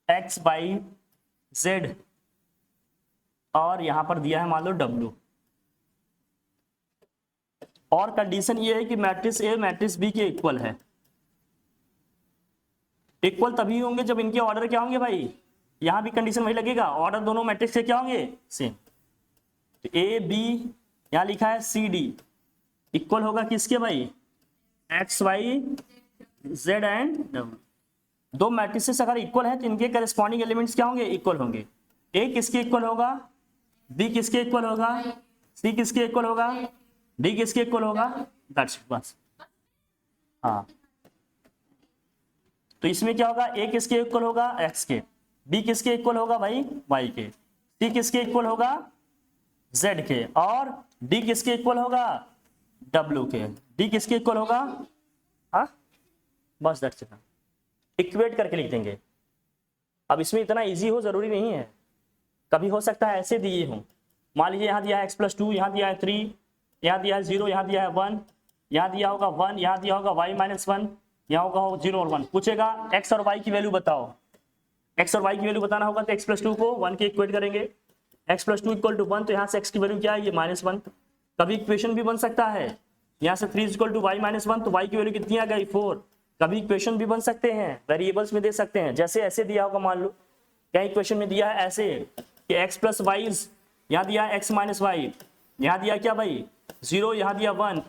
XYZ और यहां पर दिया है मान लो W, और कंडीशन ये है कि मैट्रिक्स ए मैट्रिक्स बी के इक्वल है। इक्वल तभी होंगे जब इनके ऑर्डर क्या होंगे भाई, यहां भी कंडीशन वही लगेगा, ऑर्डर दोनों मैट्रिक्स के क्या होंगे सेम। तो ए बी यहां लिखा है CD इक्वल होगा किसके भाई, XYZ एंड W। 2 मैट्रिसेस अगर इक्वल है तो इनके करस्पॉन्डिंग एलिमेंट्स क्या होंगे, इक्वल होंगे। ए किसके इक्वल होगा, बी किसके इक्वल होगा, सी किसके इक्वल होगा, डी किसके इक्वल होगा, दैट्स इट बस। हाँ तो इसमें क्या होगा, ए किसके इक्वल होगा एक्स के, बी किसके इक्वल होगा भाई वाई के, सी किसके इक्वल होगा जेड के, और डी किसके इक्वल होगा डब्ल्यू के, डी किसके इक्वल होगा, हाँ बस दैट्स इट, इक्वेट करके लिख देंगे। अब इसमें इतना इजी हो जरूरी नहीं है, कभी हो सकता है ऐसे दिए हों, मान लीजिए यहाँ दिया है x+2, यहाँ दिया है 3, यहाँ दिया है 0, यहाँ दिया है 1, यहाँ दिया होगा 1, यहाँ दिया होगा y-1, यहाँ होगा 0 और 1, पूछेगा x और y की वैल्यू बताओ, x और y की वैल्यू बताना होगा तो x+2 को 1 के इक्वेट करेंगे, x+2 = 1, तो यहाँ से x की वैल्यू क्या है ये -1। कभी इक्वेशन भी बन सकता है, यहाँ से 3 = y-1, तो y की वैल्यू कितनी आ गई 4। कभी इक्वेशन भी बन सकते हैं, वेरिएबल्स में दे सकते हैं, जैसे ऐसे दिया होगा, मान लो क्या इक्वेशन में दिया है ऐसे कि x + y यहाँ दिया है x माइनस वाई, यहाँ दिया क्या भाई 0, यहाँ दिया 1,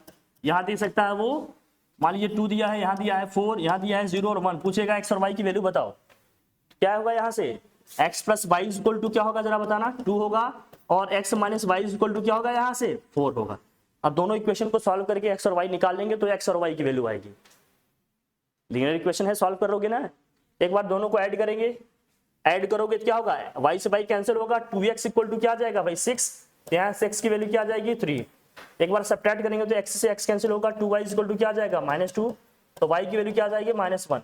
यहाँ दे सकता है वो मान लीजिए 2 दिया है, यहाँ दिया है 4, यहाँ दिया है 0 और 1। पूछेगा x और y की वैल्यू बताओ, क्या होगा यहाँ से x plus y is equal to क्या होगा जरा बताना, 2 होगा, और x minus y is equal to क्या होगा यहाँ से 4 होगा। अब दोनों इक्वेशन को सॉल्व करके x और y निकाल लेंगे तो x और y की वैल्यू आएगी। लीनियर इक्वेशन है, सॉल्व करोगे ना, एक बार दोनों को ऐड करेंगे, ऐड करोगे तो क्या होगा y से y कैंसिल होगा, 2x इक्वल टू क्या आ जाएगा भाई 6, यहाँ से x की वैल्यू क्या आ जाएगी 3। एक बार सब्ट्रैक्ट करेंगे तो x से x कैंसिल होगा, 2y इक्वल टू क्या आ जाएगा -2, तो y की वैल्यू क्या आ जाएगी -1,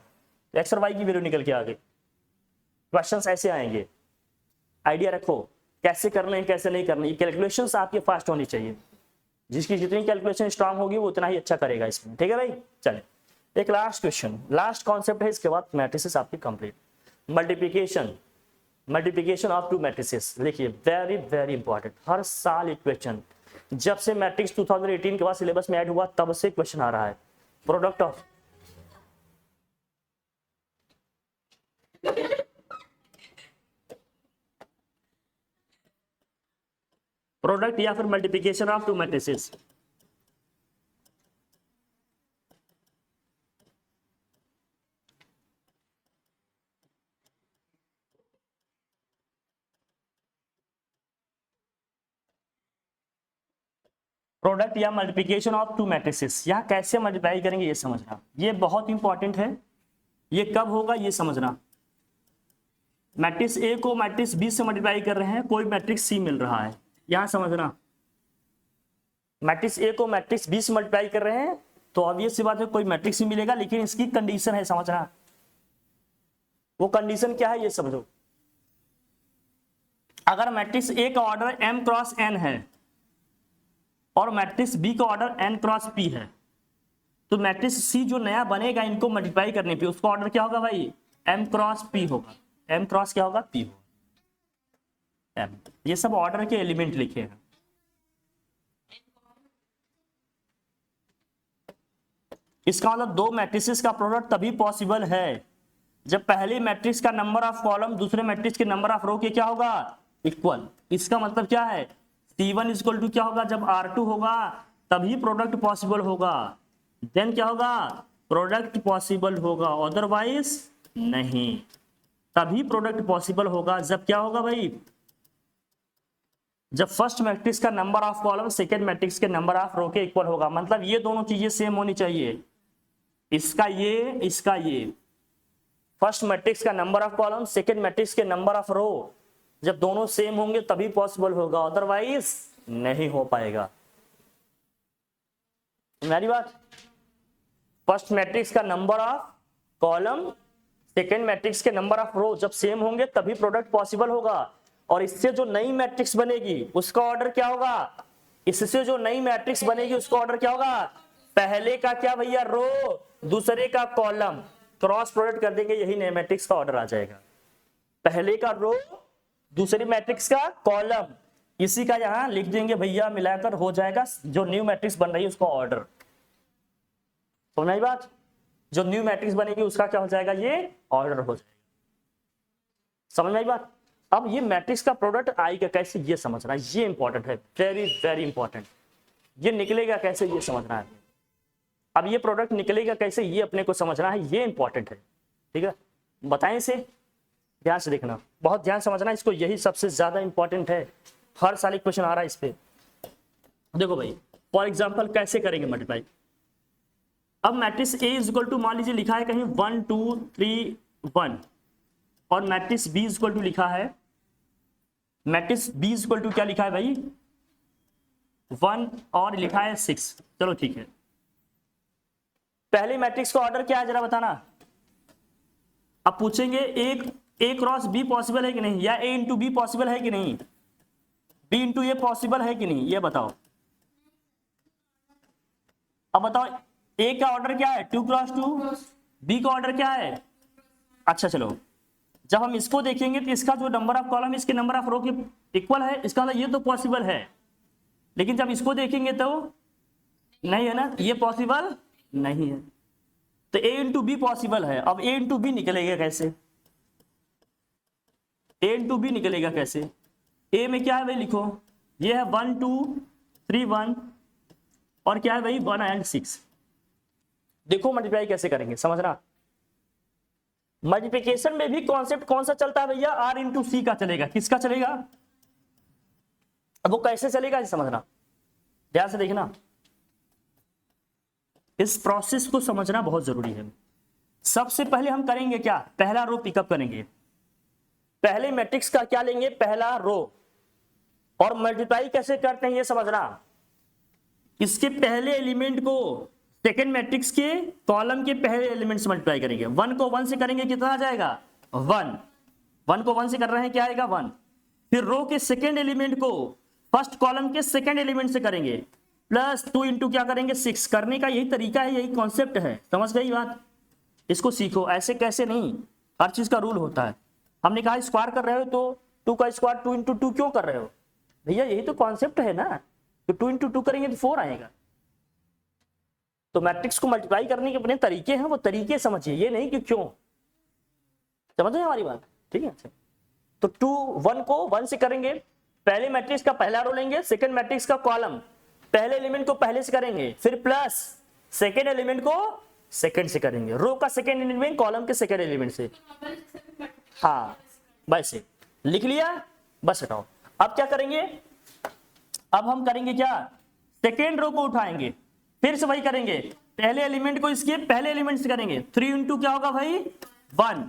x और y की वैल्यू निकल के आ गई। क्वेश्चंस ऐसे आएंगे, आइडिया रखो कैसे करने हैं कैसे नहीं करने, ये कैलकुलेशंस आपके फास्ट होनी चाहिए, जिसकी जितनी कैलकुलेशन स्ट्रांग होगी वो उतना ही अच्छा करेगा इसमें, ठीक है भाई। चले एक लास्ट क्वेश्चन, लास्ट कॉन्सेप्ट है, इसके बाद मैट्रिसेस आपकी complete. Multiplication of two matrices, देखिए वेरी वेरी इंपॉर्टेंट, हर साल एक क्वेश्चन, जब से मैट्रिक्स 2018 के बाद सिलेबस में ऐड हुआ तब से क्वेश्चन आ रहा है। प्रोडक्ट ऑफ प्रोडक्ट या फिर multiplication of two matrices, product या मल्टीप्लिकेशन ऑफ टू मैट्रिसेस, यहाँ कैसे मल्टीप्लाई करेंगे ये समझना, ये बहुत इंपॉर्टेंट है। ये कब होगा ये समझना, मैट्रिक्स ए को मैट्रिक्स बी से मल्टीप्लाई कर रहे हैं, कोई मैट्रिक्स सी मिल रहा है, यहाँ समझना मैट्रिक्स ए को मैट्रिक्स बी से मल्टीप्लाई कर रहे हैं तो ऑब्वियस सी बात है कोई मैट्रिक्स ही मिलेगा, लेकिन इसकी कंडीशन है समझना, वो कंडीशन क्या है ये समझो। अगर मैट्रिक्स ए का ऑर्डर m क्रॉस n है और मैट्रिक्स बी का ऑर्डर n क्रॉस p है, तो मैट्रिक्स सी जो नया बनेगा इनको मल्टीप्लाई करने पे उसका ऑर्डर क्या होगा भाई m क्रॉस p होगा, m क्रॉस क्या होगा p होगा, m। ये सब ऑर्डर के एलिमेंट लिखे हैं। इसका मतलब दो मैट्रिसेस का प्रोडक्ट तभी पॉसिबल है जब पहले मैट्रिक्स का नंबर ऑफ कॉलम दूसरे मैट्रिक्स के नंबर ऑफ रो के क्या होगा इक्वल। इसका मतलब क्या है C1 इक्वल टू क्या होगा, जब R2 होगा तभी प्रोडक्ट पॉसिबल होगा, देन क्या होगा प्रोडक्ट पॉसिबल होगा, अदरवाइज नहीं। तभी प्रोडक्ट पॉसिबल होगा जब क्या होगा भाई, जब फर्स्ट मैट्रिक्स का number of column second matrix के नंबर ऑफ रो के इक्वल होगा। मतलब ये दोनों चीजें सेम होनी चाहिए, इसका ये फर्स्ट मैट्रिक्स का number of column second matrix के नंबर ऑफ रो जब दोनों सेम होंगे तभी पॉसिबल होगा, अदरवाइज नहीं हो पाएगा। मेरी बात, फर्स्ट मैट्रिक्स का number of column second matrix के नंबर ऑफ रो जब सेम होंगे तभी प्रोडक्ट पॉसिबल होगा। और इससे जो नई मैट्रिक्स बनेगी उसका ऑर्डर क्या होगा, इससे जो नई मैट्रिक्स बनेगी उसका ऑर्डर क्या होगा, पहले का क्या भैया रो दूसरे का कॉलम, क्रॉस प्रोडक्ट कर देंगे यही नए मैट्रिक्स का ऑर्डर आ जाएगा। पहले का रो दूसरी मैट्रिक्स का कॉलम, इसी का यहां लिख देंगे भैया, मिलाकर हो जाएगा जो न्यू मैट्रिक्स बन रही है उसका ऑर्डर। समझ आई बात, जो न्यू मैट्रिक्स बनेगी उसका क्या हो जाएगा, ये ऑर्डर हो जाएगा। समझ आई बात। अब ये मैट्रिक्स का प्रोडक्ट आएगा कैसे ये समझना, ये इंपॉर्टेंट है, वेरी वेरी इंपॉर्टेंट। ये निकलेगा कैसे ये समझना है। अब ये प्रोडक्ट निकलेगा कैसे ये अपने को समझना है, ये इंपॉर्टेंट है, ठीक है। बताएं इसे, ध्यान से देखना, बहुत ध्यान समझना इसको, यही सबसे ज्यादा इंपॉर्टेंट है। हर साल एक क्वेश्चन आ रहा है इस पे। देखो भाई फॉर एग्जांपल कैसे करेंगे मल्टीप्लाई। अब matrix A is equal to मान लीजिए लिखा है कहीं 1 2 3 1 और matrix B is equal to लिखा है, matrix B is equal to क्या लिखा है भाई 1 और लिखा है 6। चलो ठीक है, पहले मैट्रिक्स का ऑर्डर क्या है जरा बताना। अब पूछेंगे एक ए क्रॉस बी पॉसिबल है कि नहीं, या ए इंटू बी पॉसिबल है कि नहीं, बी इंटू ए पॉसिबल है कि नहीं, ये बताओ। अब बताओ ए का ऑर्डर क्या है 2 क्रॉस 2, बी का ऑर्डर क्या है। अच्छा चलो, जब हम इसको देखेंगे तो इसका जो नंबर ऑफ कॉलम इसके नंबर ऑफ रो के इक्वल है, इसका मतलब ये तो पॉसिबल है। लेकिन जब इसको देखेंगे तो नहीं है ना, ये पॉसिबल नहीं है। तो ए इंटू बी पॉसिबल है। अब ए इंटू बी निकलेगा कैसे, ए इंटू बी निकलेगा कैसे, ए में क्या है भाई लिखो, ये है 1 2 3 1 और क्या है भाई 1 एंड 6। देखो मल्टीप्लाई कैसे करेंगे समझना। मल्टीप्लिकेशन में भी कॉन्सेप्ट कौन सा चलता है भैया, आर इंटू सी का चलेगा। किसका चलेगा, अब वो कैसे चलेगा ये समझना, ध्यान से देखना, इस प्रोसेस को समझना बहुत जरूरी है। सबसे पहले हम करेंगे क्या, पहला रो पिकअप करेंगे, पहले मैट्रिक्स का क्या लेंगे, पहला रो, और मल्टीप्लाई कैसे करते हैं ये समझना। इसके पहले एलिमेंट को सेकेंड मैट्रिक्स के कॉलम के पहले एलिमेंट से मल्टीप्लाई करेंगे। 1 को 1 से करेंगे कितना आ जाएगा 1, 1 को 1 से कर रहे हैं क्या आएगा 1। फिर रो के सेकेंड एलिमेंट को फर्स्ट कॉलम के सेकेंड एलिमेंट से करेंगे, प्लस 2 इंटू क्या करेंगे 6। करने का यही तरीका है, यही कॉन्सेप्ट है, समझ गई बात। इसको सीखो, ऐसे कैसे नहीं, हर चीज का रूल होता है। हमने कहा स्क्वायर कर रहे हो तो 2 का स्क्वायर 2 इंटू 2 क्यों कर रहे हो भैया, यही तो कॉन्सेप्ट है ना। तो 2 इंटू 2 करेंगे तो 4 आएगा। तो मैट्रिक्स को मल्टीप्लाई करने के अपने तरीके हैं, वो तरीके समझिए, ये नहीं कि क्यों। समझ रहे हमारी बात, ठीक है। तो 2 1 को 1 से करेंगे, पहले मैट्रिक्स का पहला रो लेंगे, सेकंड मैट्रिक्स का कॉलम, पहले एलिमेंट को पहले से करेंगे, फिर प्लस सेकंड एलिमेंट को सेकंड से करेंगे, रो का सेकंड एलिमेंट कॉलम के सेकंड एलिमेंट से। हाँ वैसे लिख लिया, बस हटाओ। अब क्या करेंगे, अब हम करेंगे क्या, सेकेंड रो को उठाएंगे, फिर से वही करेंगे, पहले एलिमेंट को इसके पहले एलिमेंट से करेंगे। 3 इंटू क्या होगा भाई 1,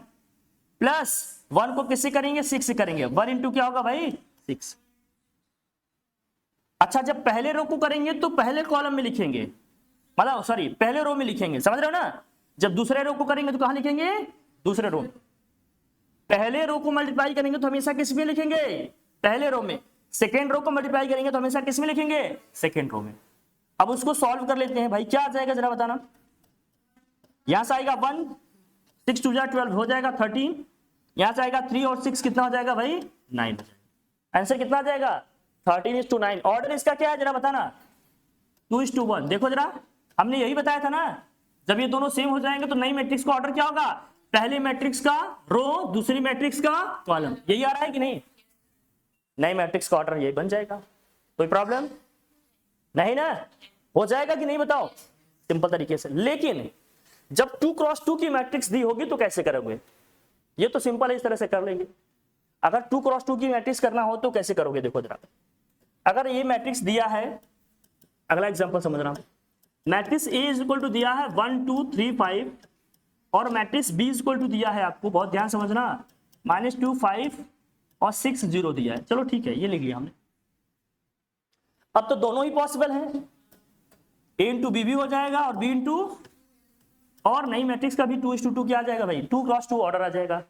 प्लस 1 को किससे करेंगे 6 से करेंगे, 1 इंटू क्या होगा भाई 6। अच्छा जब पहले रो को करेंगे तो पहले कॉलम में लिखेंगे, मतलब सॉरी पहले रो में लिखेंगे, समझ रहे हो ना। जब दूसरे रो को करेंगे तो कहां लिखेंगे, दूसरे रो। पहले रो को मल्टीप्लाई करेंगे तो हमेशा किस में लिखेंगे, पहले रो में। सेकेंड रो को मल्टीप्लाई करेंगे तो हमेशा किस में लिखेंगे, सेकेंड रो में। अब उसको सॉल्व कर लेते हैं भाई, क्या आ जाएगा जरा बताना। यहां से आएगा 1, 6 2 12 हो जाएगा 13, यहां से आएगा 3 और 6 कितना हो जाएगा भाई 9 हो जाएगा। आंसर कितना आ जाएगा 13:9। ऑर्डर इसका क्या है जरा बताना, 2:1। देखो जरा हमने यही बताया था ना, जब ये दोनों सेम हो जाएंगे तो नई मैट्रिक्स का ऑर्डर क्या होगा, पहले मैट्रिक्स का रो, दूसरी मैट्रिक्स का कॉलम। यही आ रहा है कि नहीं, नई मैट्रिक्स का ऑर्डर यही बन जाएगा। कोई प्रॉब्लम नहीं ना, हो जाएगा कि नहीं बताओ, सिंपल तरीके से। लेकिन जब 2 क्रॉस 2 की मैट्रिक्स दी होगी तो कैसे करोगे, ये तो सिंपल है, इस तरह से कर लेंगे। अगर 2 क्रॉस 2 की मैट्रिक्स करना हो तो कैसे करोगे, देखो जरा। अगर ये मैट्रिक्स दिया है, अगला एग्जांपल समझना, matrix A is equal to दिया है 1 2 3 5 और matrix B is equal to दिया है, आपको बहुत ध्यान समझना, -2 5 और 6 0 दिया है। चलो ठीक है, ये लिख लिया हमने। अब तो दोनों ही पॉसिबल है, ए इंटू बी भी हो जाएगा और बी इंटू, और नई मैट्रिक्स का भी 2:2 क्या आ जाएगा भाई, 2 क्रॉस 2 ऑर्डर आ जाएगा।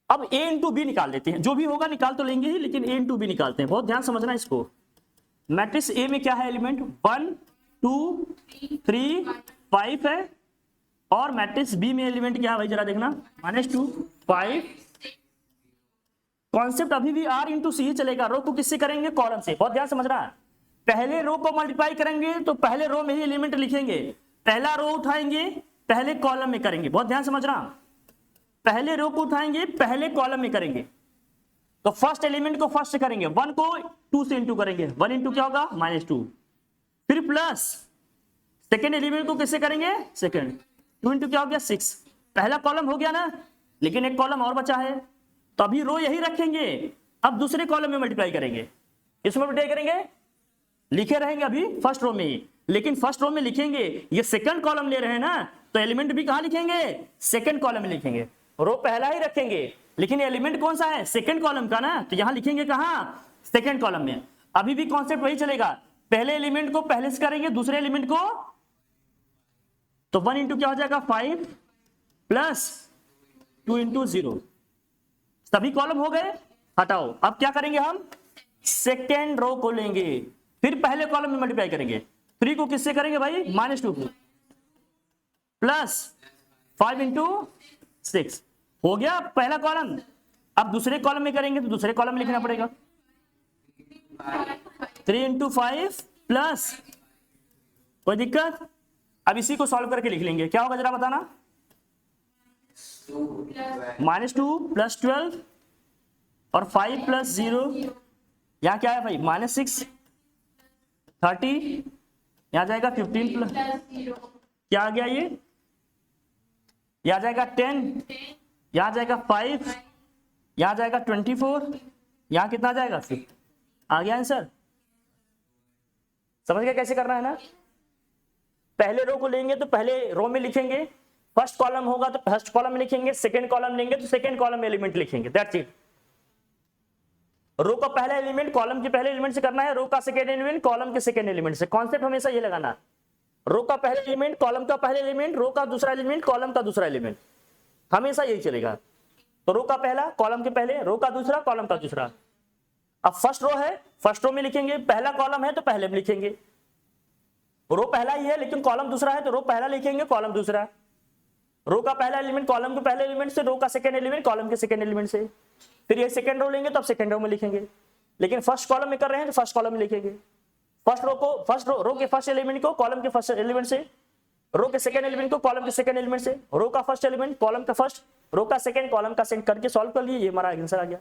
अब ए इंटू बी निकाल लेते हैं, जो भी होगा निकाल तो लेंगे ही, लेकिन ए इंटू बी निकालते हैं, बहुत ध्यान समझना इसको। मैट्रिक्स ए में क्या है एलिमेंट 1 2 3 5 है, और मैट्रिक्स बी में एलिमेंट क्या है भाई जरा देखना, -2 5। कॉन्सेप्ट अभी भी आर इंटू सी ही चलेगा, रो को किससे करेंगे, कॉलम से, बहुत ध्यान समझना। पहले रो को मल्टीप्लाई करेंगे तो पहले रो में ही एलिमेंट लिखेंगे, पहला रो उठाएंगे पहले कॉलम में करेंगे, बहुत ध्यान समझना। पहले रो को उठाएंगे पहले कॉलम में करेंगे, तो फर्स्ट एलिमेंट को फर्स्ट से करेंगे, 1 को 2 से इंटू करेंगे, 1 इंटू क्या होगा -2, फिर प्लस सेकेंड एलिमेंट को किससे करेंगे, सेकेंड, 2 इंटू क्या हो गया 6। पहला कॉलम हो गया ना, लेकिन एक कॉलम और बचा है, तो अभी रो यही रखेंगे, अब दूसरे कॉलम में मल्टीप्लाई करेंगे। इसमें मल्टीप्लाई करेंगे, लिखे रहेंगे अभी फर्स्ट रो में ही, लेकिन फर्स्ट रो में लिखेंगे, ये सेकंड कॉलम ले रहे हैं ना, तो एलिमेंट भी कहां लिखेंगे, सेकंड कॉलम में लिखेंगे। रो पहला ही रखेंगे, लेकिन एलिमेंट कौन सा है, सेकंड कॉलम का ना, तो यहां लिखेंगे कहां, सेकंड कॉलम में। अभी भी कॉन्सेप्ट वही चलेगा, पहले एलिमेंट को पहले से करेंगे, दूसरे एलिमेंट को, तो 1 इंटू क्या हो जाएगा 5 प्लस 2 इंटू 0, सभी कॉलम हो गए, हटाओ। अब क्या करेंगे हम, सेकेंड रो को लेंगे, फिर पहले कॉलम में मल्टीप्लाई करेंगे, 3 को किससे करेंगे भाई -2 प्लस 5 इंटू 6, हो गया पहला कॉलम। अब दूसरे कॉलम में करेंगे तो दूसरे कॉलम में लिखना पड़ेगा, 3 इंटू 5 प्लस, कोई दिक्कत। अब इसी को सॉल्व करके लिख लेंगे, क्या होगा जरा बताना, -2 प्लस 12 और 5 प्लस 0 यहाँ क्या है भाई -6, 30 यहाँ जाएगा 15 प्लस क्या आ गया ये, यहाँ जाएगा 10, यहाँ जाएगा 5, यहाँ जाएगा 24, यहाँ कितना जाएगा 5। आ गया आंसर। समझ गए कैसे करना है ना। पहले रो को लेंगे तो पहले रो में लिखेंगे, फर्स्ट कॉलम होगा तो फर्स्ट कॉलम में लिखेंगे, सेकंड कॉलम लेंगे तो सेकंड कॉलम में एलिमेंट लिखेंगे, दैट्स इट। रो का पहला एलिमेंट कॉलम के पहले एलिमेंट से करना है, रो का सेकंड एलिमेंट कॉलम के सेकंड एलिमेंट से। कॉन्सेप्ट हमेशा ये लगाना, रो का पहला एलिमेंट कॉलम का पहला एलिमेंट, रो का दूसरा एलिमेंट कॉलम का दूसरा एलिमेंट, हमेशा यही चलेगा। तो रो का पहला कॉलम के पहले, रो का दूसरा कॉलम का दूसरा। अब फर्स्ट रो है, फर्स्ट रो में लिखेंगे, पहला कॉलम है तो पहले में लिखेंगे, रो पहला ही है लेकिन कॉलम दूसरा है तो रो पहला लिखेंगे कॉलम दूसरा। रो का पहला एलिमेंट कॉलम के पहले एलिमेंट से, रो का सेकंड एलिमेंट कॉलम के सेकंड एलिमेंट से। फिर ये सेकंड रो लेंगे तो अब सेकंड रो में लिखेंगे, लेकिन फर्स्ट कॉलम में कर रहे हैं तो फर्स्ट कॉलम में लिखेंगे। फर्स्ट रो को रो के फर्स्ट एलिमेंट को कॉलम के फर्स्ट एलिमेंट से, रो के सेकंड एलिमेंट को कॉलम के सेकंड एलिमेंट से, रो का फर्स्ट एलिमेंट कॉलम का फर्स्ट, रो का सेकंड कॉलम का सेकंड करके सॉल्व कर लिए, ये हमारा आंसर आ गया।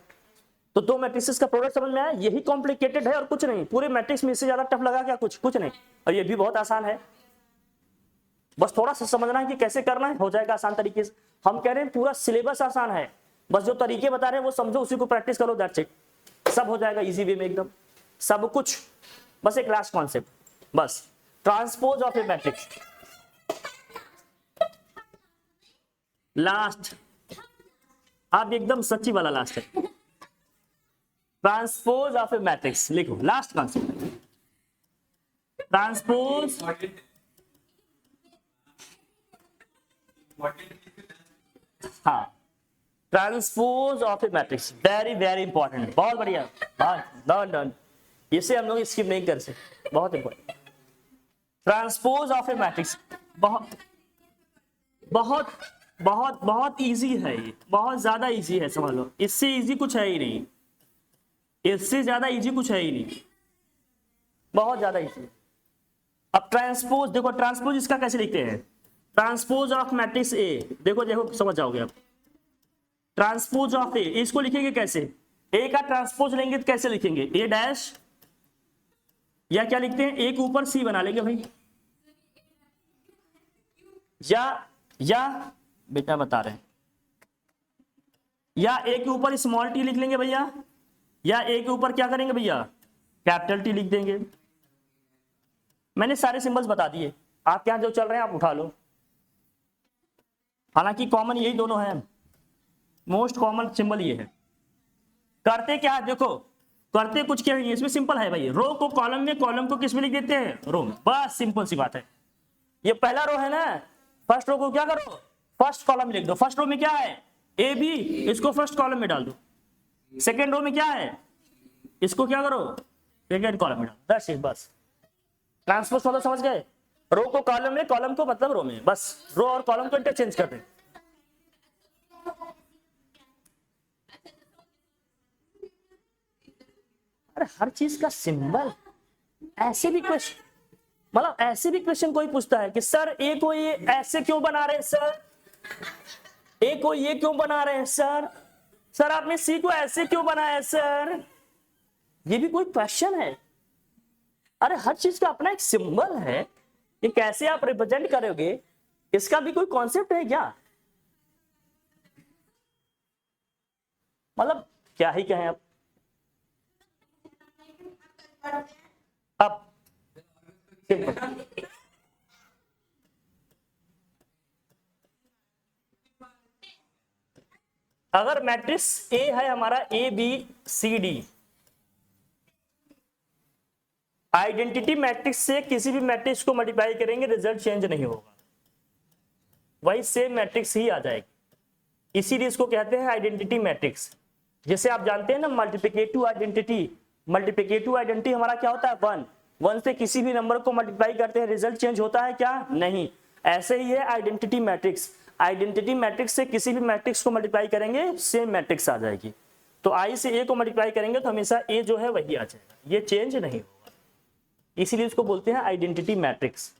तो दो मैट्रिसेस का प्रोडक्ट समझ में आया, यही कॉम्प्लिकेटेड है और कुछ नहीं। पूरे मैट्रिक्स में इससे ज्यादा टफ लगा क्या, कुछ नहीं। और ये भी बहुत आसान है, बस थोड़ा सा समझना है कि कैसे करना है, हो जाएगा आसान तरीके से। हम कह रहे हैं पूरा सिलेबस आसान है, बस जो तरीके बता रहे हैं वो समझो, उसी को प्रैक्टिस करो, दैट्स इट। सब हो जाएगा इजी वे में एकदम, सब कुछ। बस एक लास्ट कॉन्सेप्ट, बस transpose of a matrix, last, आप एकदम सच्ची वाला लास्ट है। ट्रांसपोज ऑफ ए मैट्रिक्स लिखो, लास्ट कॉन्सेप्ट, ट्रांसपोज। हाँ, transpose of a matrix, very very important, बहुत बढ़िया, डन। इसे हम लोग स्किप नहीं कर सकते, बहुत important. Transpose of a matrix बहुत बहुत बहुत बहुत इजी है, ये बहुत ज्यादा इजी है, समझ लो। इससे इजी कुछ है ही नहीं, इससे ज्यादा इजी कुछ है ही नहीं, बहुत ज्यादा इजी। अब ट्रांसपोज देखो, ट्रांसपोज इसका कैसे लिखते हैं, ट्रांसपोज ऑफ मैट्रिक्स ए, देखो समझ जाओगे आप। ट्रांसपोज ऑफ ए, इसको लिखेंगे कैसे, ए का ट्रांसपोज लेंगे तो कैसे लिखेंगे, ए डैश, या क्या लिखते हैं, ए के ऊपर सी बना लेंगे भाई, या बेटा बता रहे हैं, या ए के ऊपर स्मॉल टी लिख लेंगे भैया, या ए के ऊपर क्या करेंगे भैया, कैपिटल टी लिख देंगे। मैंने सारे सिंबल्स बता दिए, आपके यहां जो चल रहे हैं आप उठा लो, हालांकि कॉमन यही दोनों हैं, मोस्ट कॉमन सिंबल ये है। करते क्या है देखो, करते कुछ क्या है, इसमें सिंपल है भाई, रो को कॉलम में, कॉलम को किस में लिख देते हैं, रो में, बस सिंपल सी बात है। ये पहला रो है ना, फर्स्ट रो को क्या करो, फर्स्ट कॉलम लिख दो। फर्स्ट रो में क्या है, ए बी, इसको फर्स्ट कॉलम में डाल दो। सेकेंड रो में क्या है, इसको क्या करो, सेकेंड कॉलम में डाल, दैट्स इट, बस। ट्रांसपोज मतलब समझ गए, रो को कॉलम में, कॉलम को मतलब रो में, बस रो और कॉलम को इंटरचेंज कर दें। अरे हर चीज का सिंबल, ऐसे भी क्वेश्चन, मतलब ऐसे भी क्वेश्चन कोई पूछता है कि सर ए को ये ऐसे क्यों बना रहे हैं सर, ए को ये क्यों बना रहे हैं सर, सर आपने सी को ऐसे क्यों बनाया सर, ये भी कोई क्वेश्चन है। अरे हर चीज का अपना एक सिंबल है, ये कैसे आप रिप्रेजेंट करोगे, इसका भी कोई कॉन्सेप्ट है क्या, मतलब क्या ही कहें अब सिंपल। अगर मैट्रिक्स ए है हमारा, A B C D, identity matrix से किसी भी मैट्रिक्स को मल्टीप्लाई करेंगे रिजल्ट चेंज नहीं होगा, वही सेम मैट्रिक्स ही आ जाएगी, इसीलिए इसको कहते हैं आइडेंटिटी मैट्रिक्स। जैसे आप जानते हैं ना मल्टीप्लिकेटिव आइडेंटिटी, मल्टीप्लिकेटिव आइडेंटिटी हमारा क्या होता है, वन, वन से किसी भी नंबर को मल्टीप्लाई करते हैं रिजल्ट चेंज होता है क्या, नहीं। ऐसे ही है आइडेंटिटी मैट्रिक्स, आइडेंटिटी मैट्रिक्स से किसी भी मैट्रिक्स को मल्टीप्लाई करेंगे सेम मैट्रिक्स आ जाएगी। तो आई से ए को मल्टीप्लाई करेंगे तो हमेशा ए जो है वही आ जाएगा, ये चेंज नहीं होगा, इसीलिए इसको बोलते हैं आइडेंटिटी मैट्रिक्स।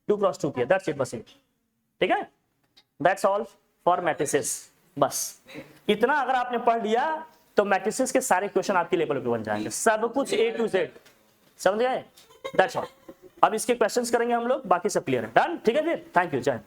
2x2 किया, दैट्स इट, बस इट, ठीक है, दैट्स ऑल फॉर मैट्रिसेस। बस इतना अगर आपने पढ़ लिया तो मैट्रिसेस के सारे क्वेश्चन आपके लेवल पे बन जाएंगे, सब कुछ A to Z, समझ गए? That's all. अब इसके क्वेश्चंस करेंगे हम लोग, बाकी सब क्लियर है, डन, ठीक है फिर, थैंक यू, जय हिंद।